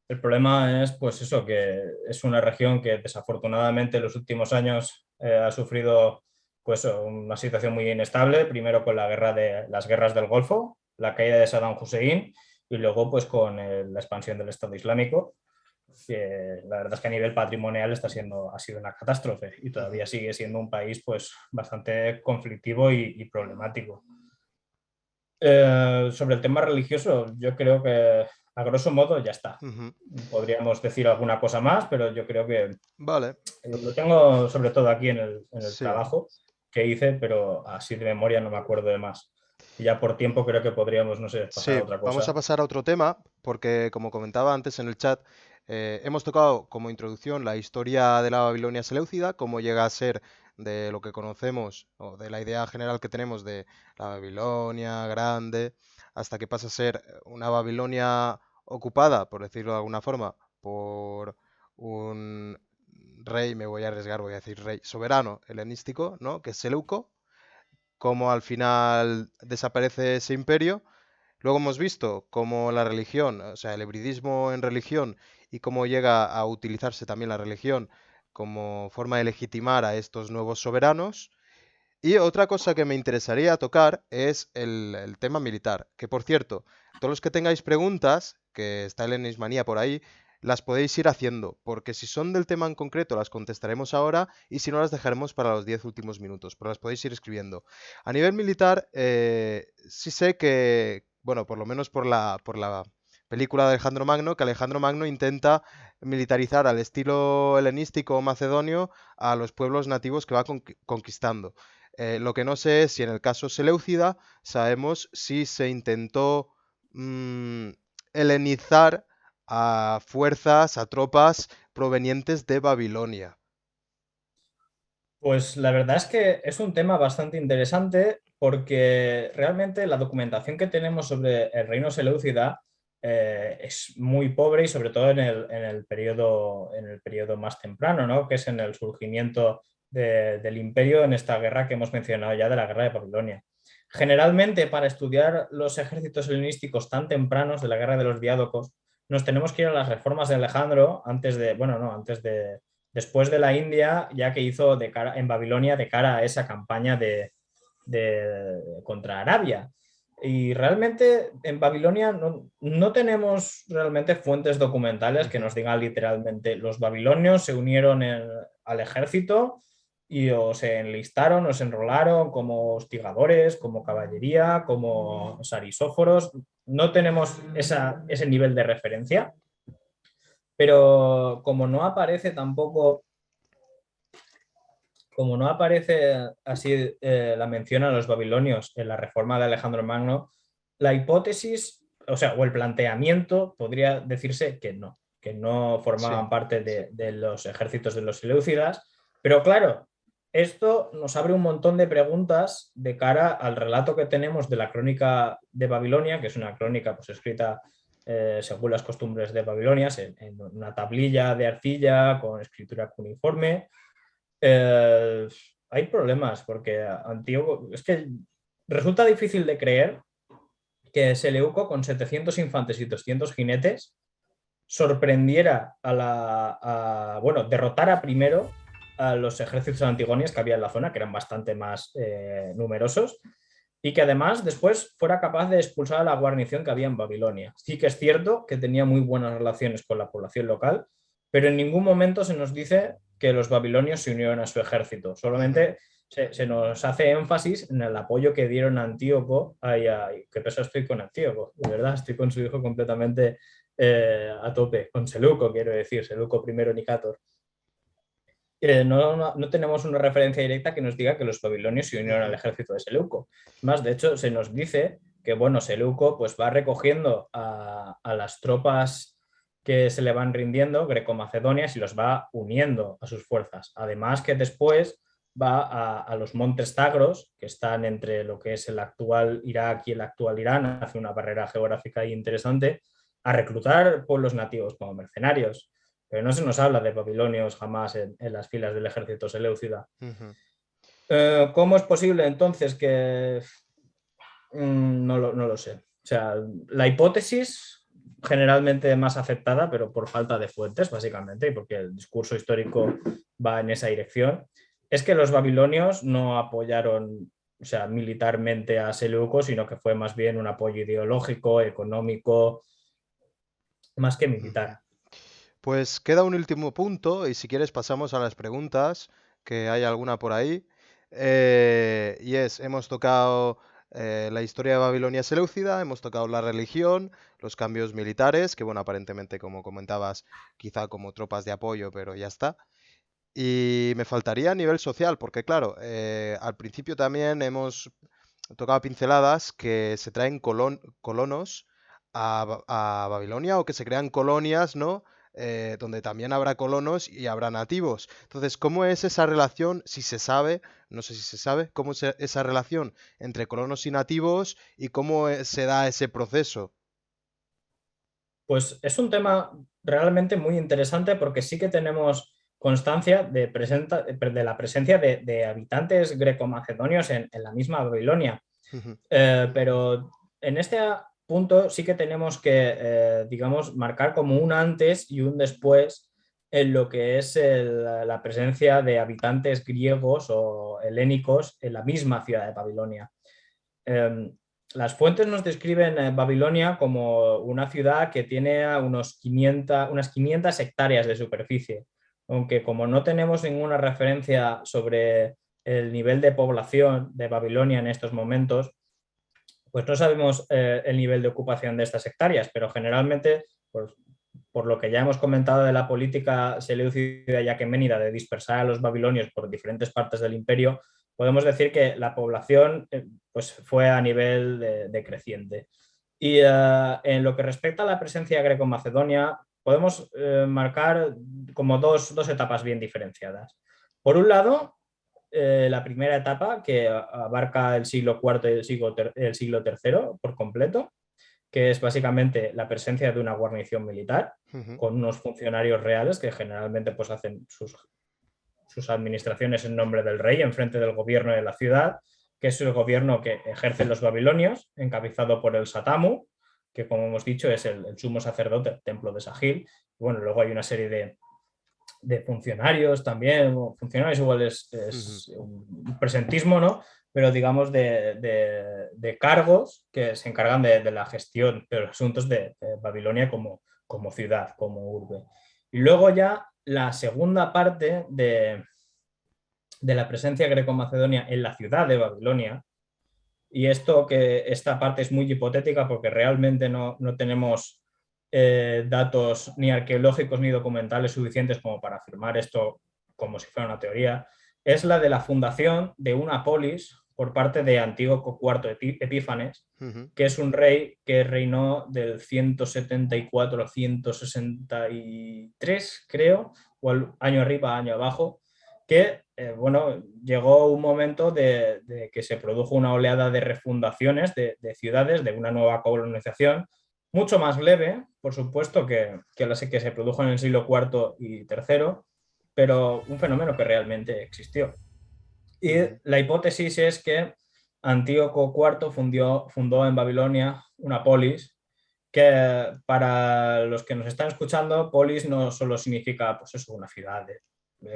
El problema es, pues eso, que es una región que desafortunadamente en los últimos años ha sufrido pues una situación muy inestable, primero con las guerras del Golfo, la caída de Saddam Hussein y luego pues con la expansión del Estado Islámico, que la verdad es que a nivel patrimonial ha sido una catástrofe y Ujú. todavía sigue siendo un país pues bastante conflictivo y problemático. Sobre el tema religioso, yo creo que a grosso modo ya está. Ujú. Podríamos decir alguna cosa más, pero yo creo que Vale, lo tengo sobre todo aquí en el sí. trabajo que hice, pero así de memoria no me acuerdo de más. Y ya por tiempo creo que podríamos, no sé, pasar a Sí, otra vamos a cosa. pasar a otro tema, porque como comentaba antes en el chat, hemos tocado como introducción la historia de la Babilonia seleucida, cómo llega a ser de lo que conocemos, o de la idea general que tenemos de la Babilonia grande, hasta que pasa a ser una Babilonia ocupada, por decirlo de alguna forma, por un rey, me voy a arriesgar, voy a decir rey soberano helenístico, ¿no? Que es Seleuco, cómo al final desaparece ese imperio. Luego hemos visto cómo la religión, o sea, el hebridismo en religión y cómo llega a utilizarse también la religión como forma de legitimar a estos nuevos soberanos. Y otra cosa que me interesaría tocar es el tema militar, que por cierto, todos los que tengáis preguntas, que está el Enismanía por ahí, las podéis ir haciendo, porque si son del tema en concreto las contestaremos ahora y si no las dejaremos para los 10 últimos minutos, pero las podéis ir escribiendo. A nivel militar, sí sé que, bueno, por lo menos por la película de Alejandro Magno, que Alejandro Magno intenta militarizar al estilo helenístico o macedonio a los pueblos nativos que va conquistando. Lo que no sé es si en el caso Seleucida sabemos si se intentó mm, helenizar a fuerzas, a tropas provenientes de Babilonia. Pues la verdad es que es un tema bastante interesante porque realmente la documentación que tenemos sobre el reino seleucida es muy pobre y sobre todo en el periodo más temprano, ¿no? Que es en el surgimiento del imperio en esta guerra que hemos mencionado ya de la guerra de Babilonia. Generalmente para estudiar los ejércitos helenísticos tan tempranos de la guerra de los diádocos nos tenemos que ir a las reformas de Alejandro antes de, bueno, no, antes de después de la India, ya que hizo de cara, en Babilonia de cara a esa campaña contra Arabia. Y realmente en Babilonia no tenemos realmente fuentes documentales que Ujú. nos digan literalmente los babilonios se unieron al ejército y o se enlistaron o se enrolaron como hostigadores, como caballería, como sarisóforos. No tenemos ese nivel de referencia, pero como no aparece así la mención a los babilonios en la reforma de Alejandro Magno, la hipótesis, o sea, o el planteamiento podría decirse que no Sí. formaban parte de los ejércitos de los seleucidas, pero claro, esto nos abre un montón de preguntas de cara al relato que tenemos de la crónica de Babilonia, que es una crónica pues, escrita según las costumbres de Babilonia, en una tablilla de arcilla con escritura cuneiforme, Eh, Hay problemas porque Antíoco, es que resulta difícil de creer que Seleuco con 700 infantes y 200 jinetes sorprendiera bueno, derrotara primero a los ejércitos antigonios que había en la zona, que eran bastante más numerosos, y que además después fuera capaz de expulsar a la guarnición que había en Babilonia. Sí que es cierto que tenía muy buenas relaciones con la población local, pero en ningún momento se nos dice que los babilonios se unieron a su ejército. Ujú. Solamente se nos hace énfasis en el apoyo que dieron a Antíoco. Ay, ay, qué pesado estoy con Antíoco, de verdad, estoy con su hijo completamente a tope, con Seleuco, quiero decir, Seleuco I Nicator. No tenemos una referencia directa que nos diga que los babilonios se unieron al Ujú. ejército de Seleuco. Más, de hecho, se nos dice que, bueno, Seleuco pues va recogiendo a las tropas que se le van rindiendo, greco-macedonias, y los va uniendo a sus fuerzas. Además que después va a los montes Tagros, que están entre lo que es el actual Irak y el actual Irán, hace una barrera geográfica interesante, a reclutar pueblos nativos como mercenarios. Pero no se nos habla de babilonios jamás en las filas del ejército seleucida. Ujú. ¿Cómo es posible entonces que no lo sé? O sea, la hipótesis generalmente más aceptada, pero por falta de fuentes, básicamente, y porque el discurso histórico va en esa dirección, es que los babilonios no apoyaron, o sea, militarmente a Seleuco, sino que fue más bien un apoyo ideológico, económico, más que Ujú. militar. Pues queda un último punto y si quieres pasamos a las preguntas, que hay alguna por ahí. Hemos tocado la historia de Babilonia Seleucida, hemos tocado la religión, los cambios militares, que bueno, aparentemente como comentabas, quizá como tropas de apoyo, pero ya está. Y me faltaría a nivel social, porque claro, al principio también hemos tocado pinceladas que se traen colonos a Babilonia o que se crean colonias, ¿no? Donde también habrá colonos y habrá nativos. Entonces, ¿cómo es esa relación, si se sabe, no sé si se sabe, cómo es esa relación entre colonos y nativos y cómo se da ese proceso? Pues es un tema realmente muy interesante porque sí que tenemos constancia de la presencia de habitantes greco-macedonios en la misma Babilonia. Ujú. Pero en este punto sí que tenemos que, digamos, marcar como un antes y un después en lo que es la presencia de habitantes griegos o helénicos en la misma ciudad de Babilonia. Eh, las fuentes nos describen Babilonia como una ciudad que tiene unas 500 hectáreas de superficie, aunque como no tenemos ninguna referencia sobre el nivel de población de Babilonia en estos momentos, pues no sabemos el nivel de ocupación de estas hectáreas, pero generalmente, pues, por lo que ya hemos comentado de la política seleucida y aqueménida de dispersar a los babilonios por diferentes partes del imperio, podemos decir que la población pues fue a nivel decreciente. Y en lo que respecta a la presencia greco-macedonia, podemos marcar como dos etapas bien diferenciadas. Por un lado, la primera etapa, que abarca el siglo IV y el siglo III por completo, que es básicamente la presencia de una guarnición militar Ujú. con unos funcionarios reales que generalmente pues, hacen sus administraciones en nombre del rey en frente del gobierno de la ciudad, que es el gobierno que ejercen los babilonios, encabezado por el Satamu, que como hemos dicho es el sumo sacerdote del templo de Sagil. Bueno, luego hay una serie de funcionarios también, funcionarios igual Ujú. es un presentismo, ¿no? Pero digamos de cargos que se encargan de la gestión de los asuntos de Babilonia como ciudad, como urbe. Y luego ya la segunda parte de la presencia greco-macedonia en la ciudad de Babilonia, y esta parte es muy hipotética porque realmente no tenemos datos ni arqueológicos ni documentales suficientes como para afirmar esto como si fuera una teoría, es la de la fundación de una polis por parte de Antíoco IV Epífanes, Ujú. que es un rey que reinó del 174 al 163, creo, o año arriba, año abajo, que bueno, llegó un momento de que se produjo una oleada de refundaciones de ciudades, de una nueva colonización, mucho más leve, por supuesto, que las que se produjo en el siglo IV y III, pero un fenómeno que realmente existió. Y la hipótesis es que Antíoco IV fundó en Babilonia una polis, que para los que nos están escuchando, polis no solo significa pues eso, una ciudad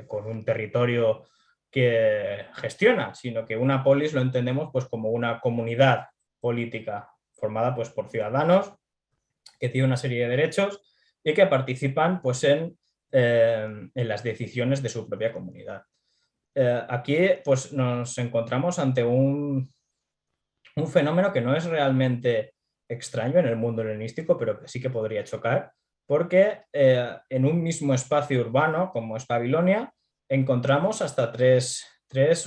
con un territorio que gestiona, sino que una polis lo entendemos pues como una comunidad política formada pues por ciudadanos que tienen una serie de derechos y que participan pues en las decisiones de su propia comunidad. Aquí pues nos encontramos ante un fenómeno que no es realmente extraño en el mundo helenístico, pero que sí que podría chocar, porque en un mismo espacio urbano, como es Babilonia, encontramos hasta tres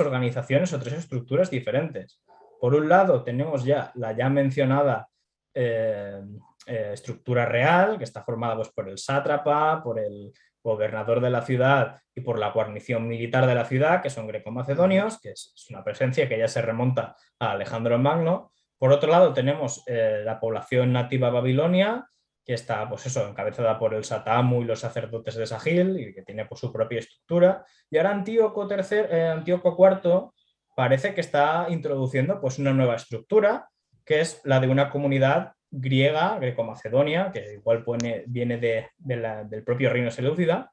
organizaciones o tres estructuras diferentes. Por un lado, tenemos ya la ya mencionada estructura real, que está formada pues, por el sátrapa, por el gobernador de la ciudad y por la guarnición militar de la ciudad, que son greco-macedonios, que es una presencia que ya se remonta a Alejandro Magno. Por otro lado, tenemos la población nativa babilonia, que está pues eso, encabezada por el Satamu y los sacerdotes de Sahil, y que tiene pues, su propia estructura. Y ahora Antíoco IV parece que está introduciendo pues, una nueva estructura, que es la de una comunidad griega, greco-macedonia, que igual viene del propio reino seleucida,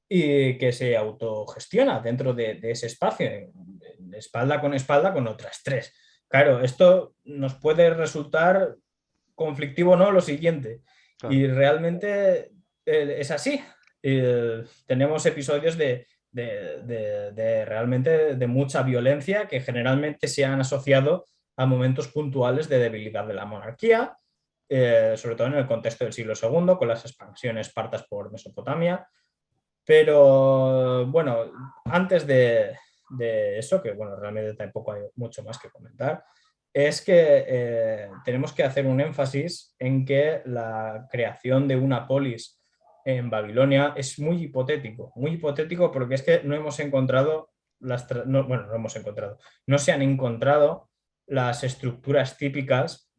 y que se autogestiona dentro de ese espacio, espalda con otras tres. Claro, esto nos puede resultar conflictivo, ¿no? Lo siguiente. Claro. Y realmente es así. Tenemos episodios realmente de mucha violencia que generalmente se han asociado a momentos puntuales de debilidad de la monarquía, sobre todo en el contexto del siglo II, con las expansiones partas por Mesopotamia. Pero bueno, antes de eso, que bueno, realmente tampoco hay mucho más que comentar, es que tenemos que hacer un énfasis en que la creación de una polis en Babilonia es muy hipotético porque es que no hemos encontrado no se han encontrado las estructuras típicas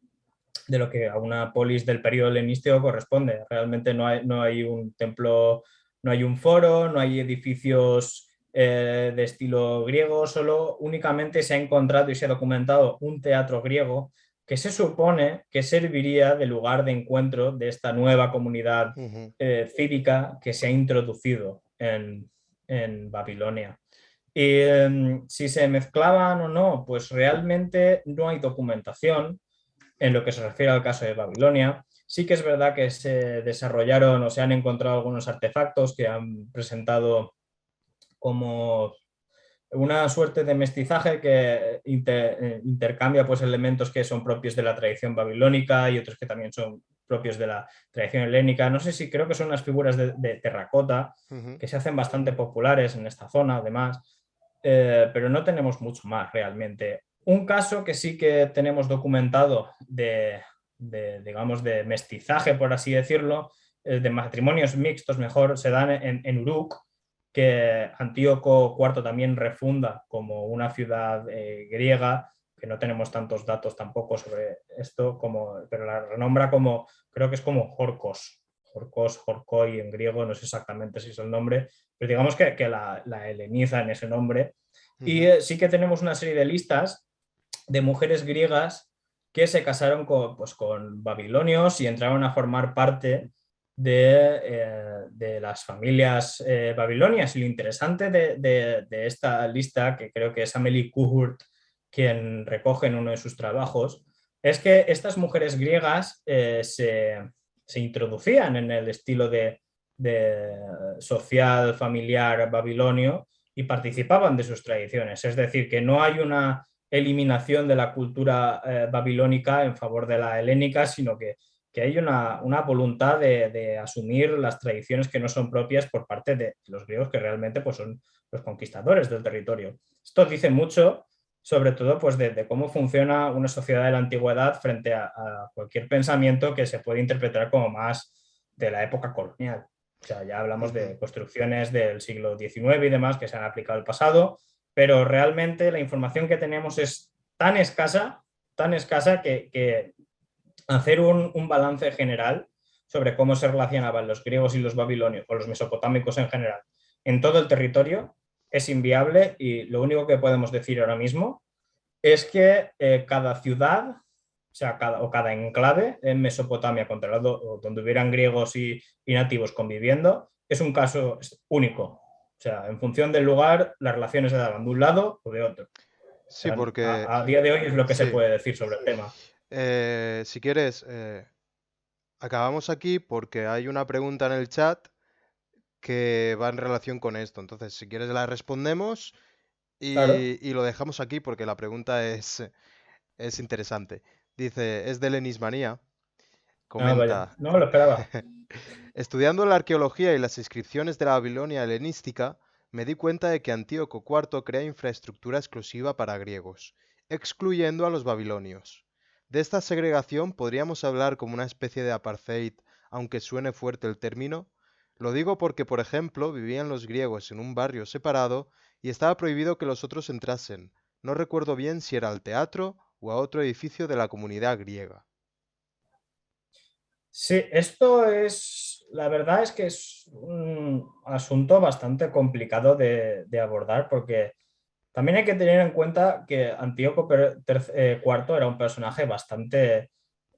de lo que a una polis del periodo helenístico corresponde. Realmente no hay un templo, no hay un foro, no hay edificios de estilo griego, solo únicamente se ha encontrado y se ha documentado un teatro griego que se supone que serviría de lugar de encuentro de esta nueva comunidad cívica que se ha introducido en Babilonia. Y si se mezclaban o no, pues realmente no hay documentación en lo que se refiere al caso de Babilonia. Sí que es verdad que se desarrollaron o se han encontrado algunos artefactos que han presentado como una suerte de mestizaje que intercambia pues, elementos que son propios de la tradición babilónica y otros que también son propios de la tradición helénica. No sé si creo que son unas figuras de terracota que se hacen bastante populares en esta zona, además, pero no tenemos mucho más realmente. Un caso que sí que tenemos documentado digamos, de mestizaje, por así decirlo, de matrimonios mixtos, mejor, se dan en Uruk, que Antíoco IV también refunda como una ciudad griega, que no tenemos tantos datos tampoco sobre esto, pero la renombra como, creo que es como Horkoi en griego, no sé exactamente si es el nombre, pero digamos que la heleniza en ese nombre. Y sí que tenemos una serie de listas de mujeres griegas que se casaron con babilonios y entraron a formar parte de las familias babilonias. Y lo interesante de esta lista, que creo que es Amelie Kuhurt quien recoge en uno de sus trabajos, es que estas mujeres griegas se introducían en el estilo de social familiar babilonio y participaban de sus tradiciones. Es decir, que no hay una eliminación de la cultura babilónica en favor de la helénica, sino que hay una voluntad de asumir las tradiciones que no son propias por parte de los griegos, que realmente pues, son los conquistadores del territorio. Esto dice mucho, sobre todo, pues, de cómo funciona una sociedad de la antigüedad frente a cualquier pensamiento que se puede interpretar como más de la época colonial. O sea, ya hablamos de construcciones del siglo XIX y demás que se han aplicado al pasado, pero realmente la información que tenemos es tan escasa que hacer un balance general sobre cómo se relacionaban los griegos y los babilonios, o los mesopotámicos en general, en todo el territorio es inviable y lo único que podemos decir ahora mismo es que cada ciudad, o sea, cada enclave en Mesopotamia controlado, donde hubieran griegos y nativos conviviendo, es un caso único. O sea, en función del lugar, las relaciones se daban de un lado o de otro. O Sí, sea, porque a día de hoy es lo que se sí. puede decir sobre el tema. Si quieres, acabamos aquí porque hay una pregunta en el chat que va en relación con esto. Entonces, si quieres la respondemos Claro. y lo dejamos aquí porque la pregunta es interesante. Dice, es de Lenismanía. Ah, vaya. Comenta, No lo esperaba. estudiando la arqueología y las inscripciones de la Babilonia helenística, me di cuenta de que Antíoco IV crea infraestructura exclusiva para griegos, excluyendo a los babilonios. De esta segregación podríamos hablar como una especie de apartheid, aunque suene fuerte el término. Lo digo porque, por ejemplo, vivían los griegos en un barrio separado y estaba prohibido que los otros entrasen. No recuerdo bien si era al teatro o a otro edificio de la comunidad griega. Sí, esto es, la verdad es que es un asunto bastante complicado de abordar porque también hay que tener en cuenta que Antíoco IV era un personaje bastante,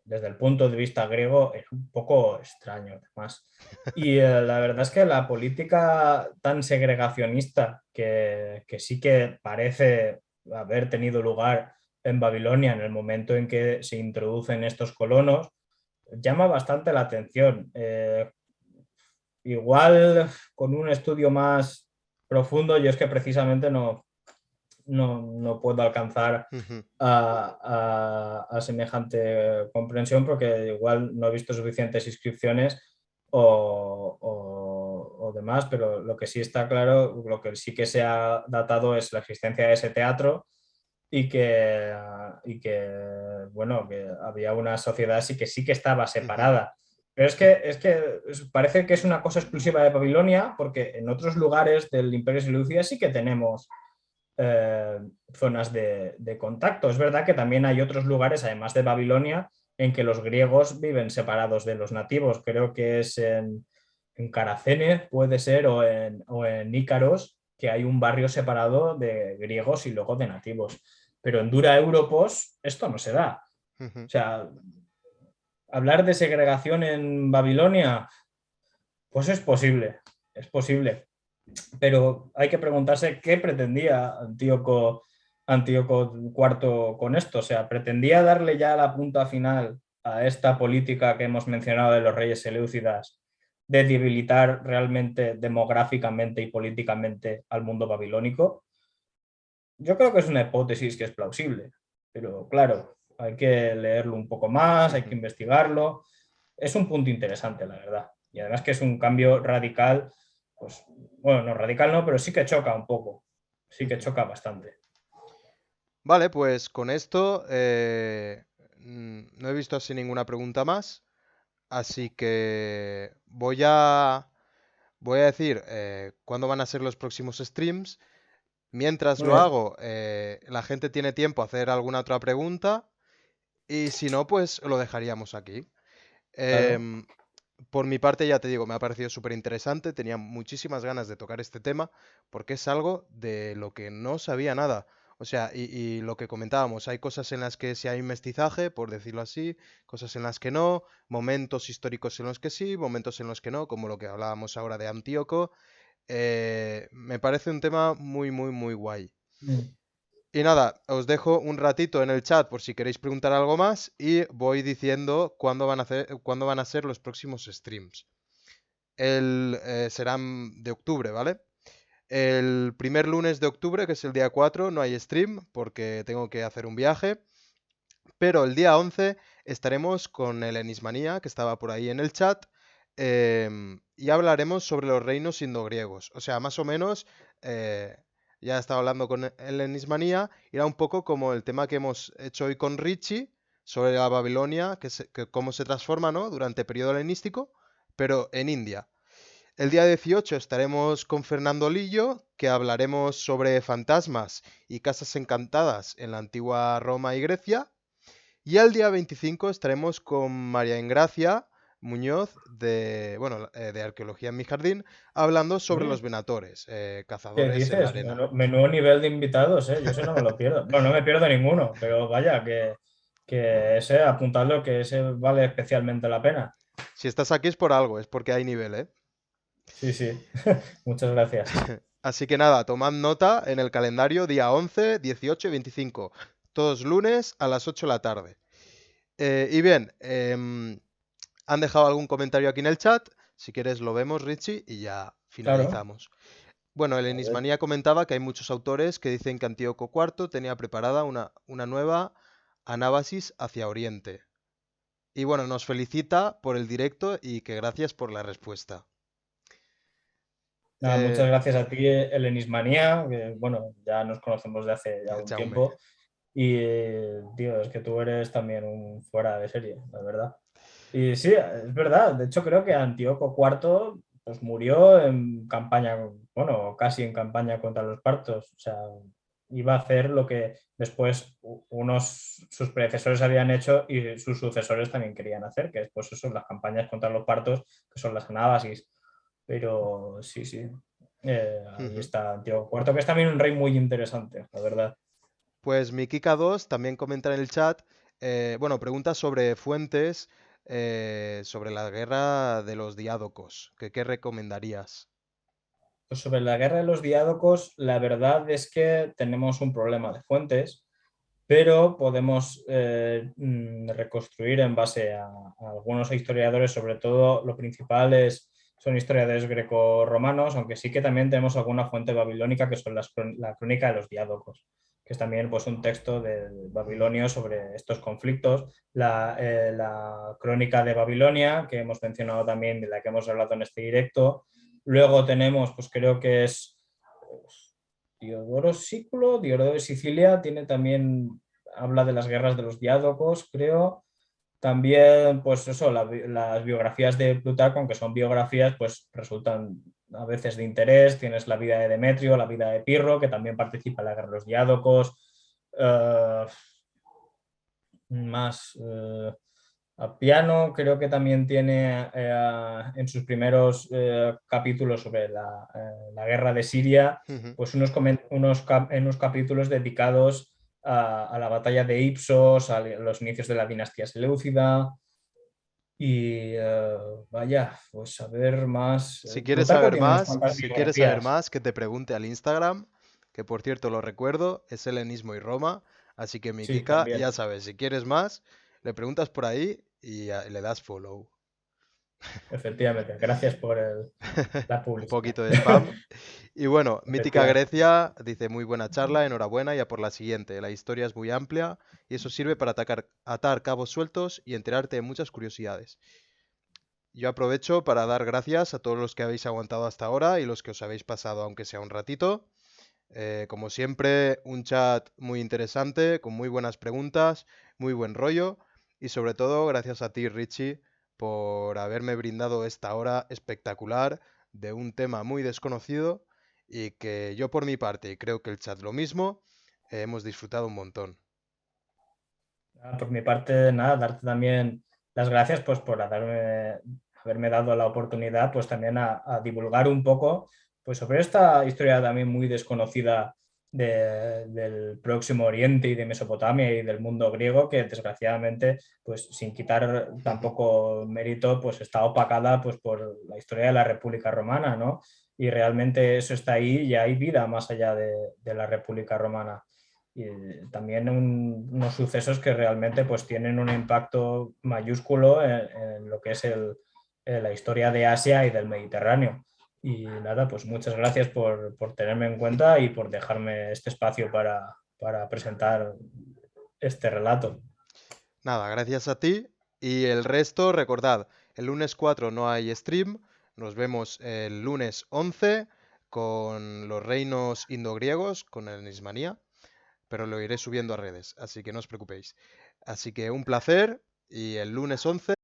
desde el punto de vista griego, era un poco extraño además. Y la verdad es que la política tan segregacionista que sí que parece haber tenido lugar en Babilonia en el momento en que se introducen estos colonos, llama bastante la atención. Igual con un estudio más profundo, yo es que precisamente no puedo alcanzar a semejante comprensión porque igual no he visto suficientes inscripciones o demás, pero lo que sí está claro, lo que sí que se ha datado es la existencia de ese teatro bueno, que había una sociedad sí que estaba Ujú, separada. Pero parece que es una cosa exclusiva de Babilonia, porque en otros lugares del Imperio Seleucida sí que tenemos eh, zonas de contacto. Es verdad que también hay otros lugares, además de Babilonia, en que los griegos viven separados de los nativos. Creo que es en Caracene, puede ser, o en Ícaros, que hay un barrio separado de griegos y luego de nativos. Pero en Dura Europos esto no se da. ujú. O sea, hablar de segregación en Babilonia, pues es posible, es posible. Pero hay que preguntarse qué pretendía Antíoco IV con esto. O sea, pretendía darle ya la punta final a esta política que hemos mencionado de los reyes seleucidas, de debilitar realmente demográficamente y políticamente al mundo babilónico. Yo creo que es una hipótesis que es plausible, pero claro, hay que leerlo un poco más, hay que Ujú. investigarlo. Es un punto interesante, la verdad. Y además que es un cambio radical, pues, bueno, no radical no, pero sí que choca un poco, sí que Ujú. choca bastante. Vale, pues con esto no he visto así ninguna pregunta más, así que voy a decir cuándo van a ser los próximos streams. Mientras Muy lo bien, hago, la gente tiene tiempo a hacer alguna otra pregunta y si no, pues lo dejaríamos aquí. claro. Em, por mi parte, ya te digo, me ha parecido súper interesante, tenía muchísimas ganas de tocar este tema porque es algo de lo que no sabía nada. O sea, y lo que comentábamos, hay cosas en las que sí hay mestizaje, por decirlo así, cosas en las que no, momentos históricos en los que sí, momentos en los que no, como lo que hablábamos ahora de Antíoco. Me parece un tema muy, muy, muy guay. Mm. Y nada, os dejo un ratito en el chat por si queréis preguntar algo más y voy diciendo cuándo van a ser los próximos streams. Serán de octubre, ¿vale? El primer lunes de octubre, que es el día 4, no hay stream porque tengo que hacer un viaje. Pero el día 11 estaremos con el Enismanía, que estaba por ahí en el chat, y hablaremos sobre los reinos indogriegos. O sea, más o menos, eh, ya he estado hablando con el Enismanía, y era un poco como el tema que hemos hecho hoy con Richie, sobre la Babilonia, que cómo se transforma, ¿no? Durante el periodo helenístico, pero en India. El día 18 estaremos con Fernando Lillo, que hablaremos sobre fantasmas y casas encantadas en la antigua Roma y Grecia. Y el día 25 estaremos con María Ingracia, Muñoz de Arqueología en mi jardín, hablando sobre Mm, los venatores, ¿Qué cazadores en la dices? arena. Menudo nivel de invitados, ¿eh? Yo ese no me lo pierdo. Bueno, no me pierdo ninguno, pero vaya, que ese, apuntadlo, que ese vale especialmente la pena. Si estás aquí es por algo, es porque hay nivel, ¿eh? Sí, sí. Muchas gracias. Así que nada, tomad nota en el calendario día 11, 18 y 25, todos lunes a las 8 de la tarde. Y bien, han dejado algún comentario aquí en el chat. Si quieres lo vemos, Richie, y ya Claro. finalizamos. Bueno, el A ver. Ennismanía comentaba que hay muchos autores que dicen que Antíoco IV tenía preparada una nueva anábasis hacia Oriente. Y bueno, nos felicita por el directo y que gracias por la respuesta. Nada, muchas Eh, gracias a ti, Helenismanía, que bueno, ya nos conocemos de hace ya un Jaume. tiempo. Y, tío, es que tú eres también un fuera de serie, la verdad. Y sí, es verdad. De hecho, creo que Antíoco IV pues, murió en campaña, bueno, casi en campaña contra los partos. O sea, iba a hacer lo que después sus predecesores habían hecho y sus sucesores también querían hacer, que después eso, las campañas contra los partos, que son las anábasis. Pero sí, sí. Ahí Ujú. está Antíoco IV, que es también un rey muy interesante, la verdad. Pues Mikika2 también comenta en el chat, bueno, pregunta sobre fuentes, sobre la guerra de los diádocos, que qué recomendarías. Pues sobre la guerra de los diádocos, la verdad es que tenemos un problema de fuentes, pero podemos reconstruir en base a algunos historiadores, sobre todo lo principal son historiadores greco-romanos, aunque sí que también tenemos alguna fuente babilónica que son la crónica de los diádocos, que es también pues, un texto de Ujú. Babilonio sobre estos conflictos. La crónica de Babilonia, que hemos mencionado también, de la que hemos hablado en este directo. Luego tenemos, pues creo que es Diodoro Sículo, Diodoro de Sicilia, tiene también, habla de las guerras de los diádocos, creo. También, pues eso, las biografías de Plutarco, aunque son biografías, pues resultan a veces de interés. Tienes la vida de Demetrio, la vida de Pirro, que también participa en la guerra de los diádocos. Uh, más Appiano creo que también tiene en sus primeros capítulos sobre la guerra de Siria, Ujú. pues unos capítulos dedicados a la batalla de Ipsos, a los inicios de la dinastía seleucida. Y vaya, pues a ver más. Plutarco tiene unas cuantas Si quieres saber biografías. más, que te pregunte al Instagram, que por cierto lo recuerdo, es Helenismo y Roma, así que Sí, Mikika, ya también, sabes, si quieres más, le preguntas por ahí y le das follow. efectivamente. Gracias por la Un publicidad. poquito de spam. Y bueno, Mítica Efectivamente. Grecia dice muy buena charla, enhorabuena y a por la siguiente. La historia es muy amplia y eso sirve para atar cabos sueltos y enterarte de muchas curiosidades. Yo aprovecho para dar gracias a todos los que habéis aguantado hasta ahora y los que os habéis pasado aunque sea un ratito. Como siempre, un chat muy interesante, con muy buenas preguntas, muy buen rollo y sobre todo gracias a ti, Richie, por haberme brindado esta hora espectacular de un tema muy desconocido y que yo por mi parte, y creo que el chat lo mismo, hemos disfrutado un montón. Por mi parte, nada, darte también las gracias pues, por haberme dado la oportunidad pues, también a divulgar un poco pues, sobre esta historia también muy desconocida del Próximo Oriente y de Mesopotamia y del mundo griego, que desgraciadamente, pues sin quitar tampoco mérito, pues está opacada pues, por la historia de la República Romana, ¿no? Y realmente eso está ahí y hay vida más allá de la República Romana y también unos sucesos que realmente pues, tienen un impacto mayúsculo en lo que es la historia de Asia y del Mediterráneo. Y nada, pues muchas gracias por tenerme en cuenta y por dejarme este espacio para presentar este relato. Nada, gracias a ti y el resto, recordad, el lunes 4 no hay stream, nos vemos el lunes 11 con los reinos indogriegos, con el Nismanía, pero lo iré subiendo a redes, así que no os preocupéis. Así que un placer y el lunes 11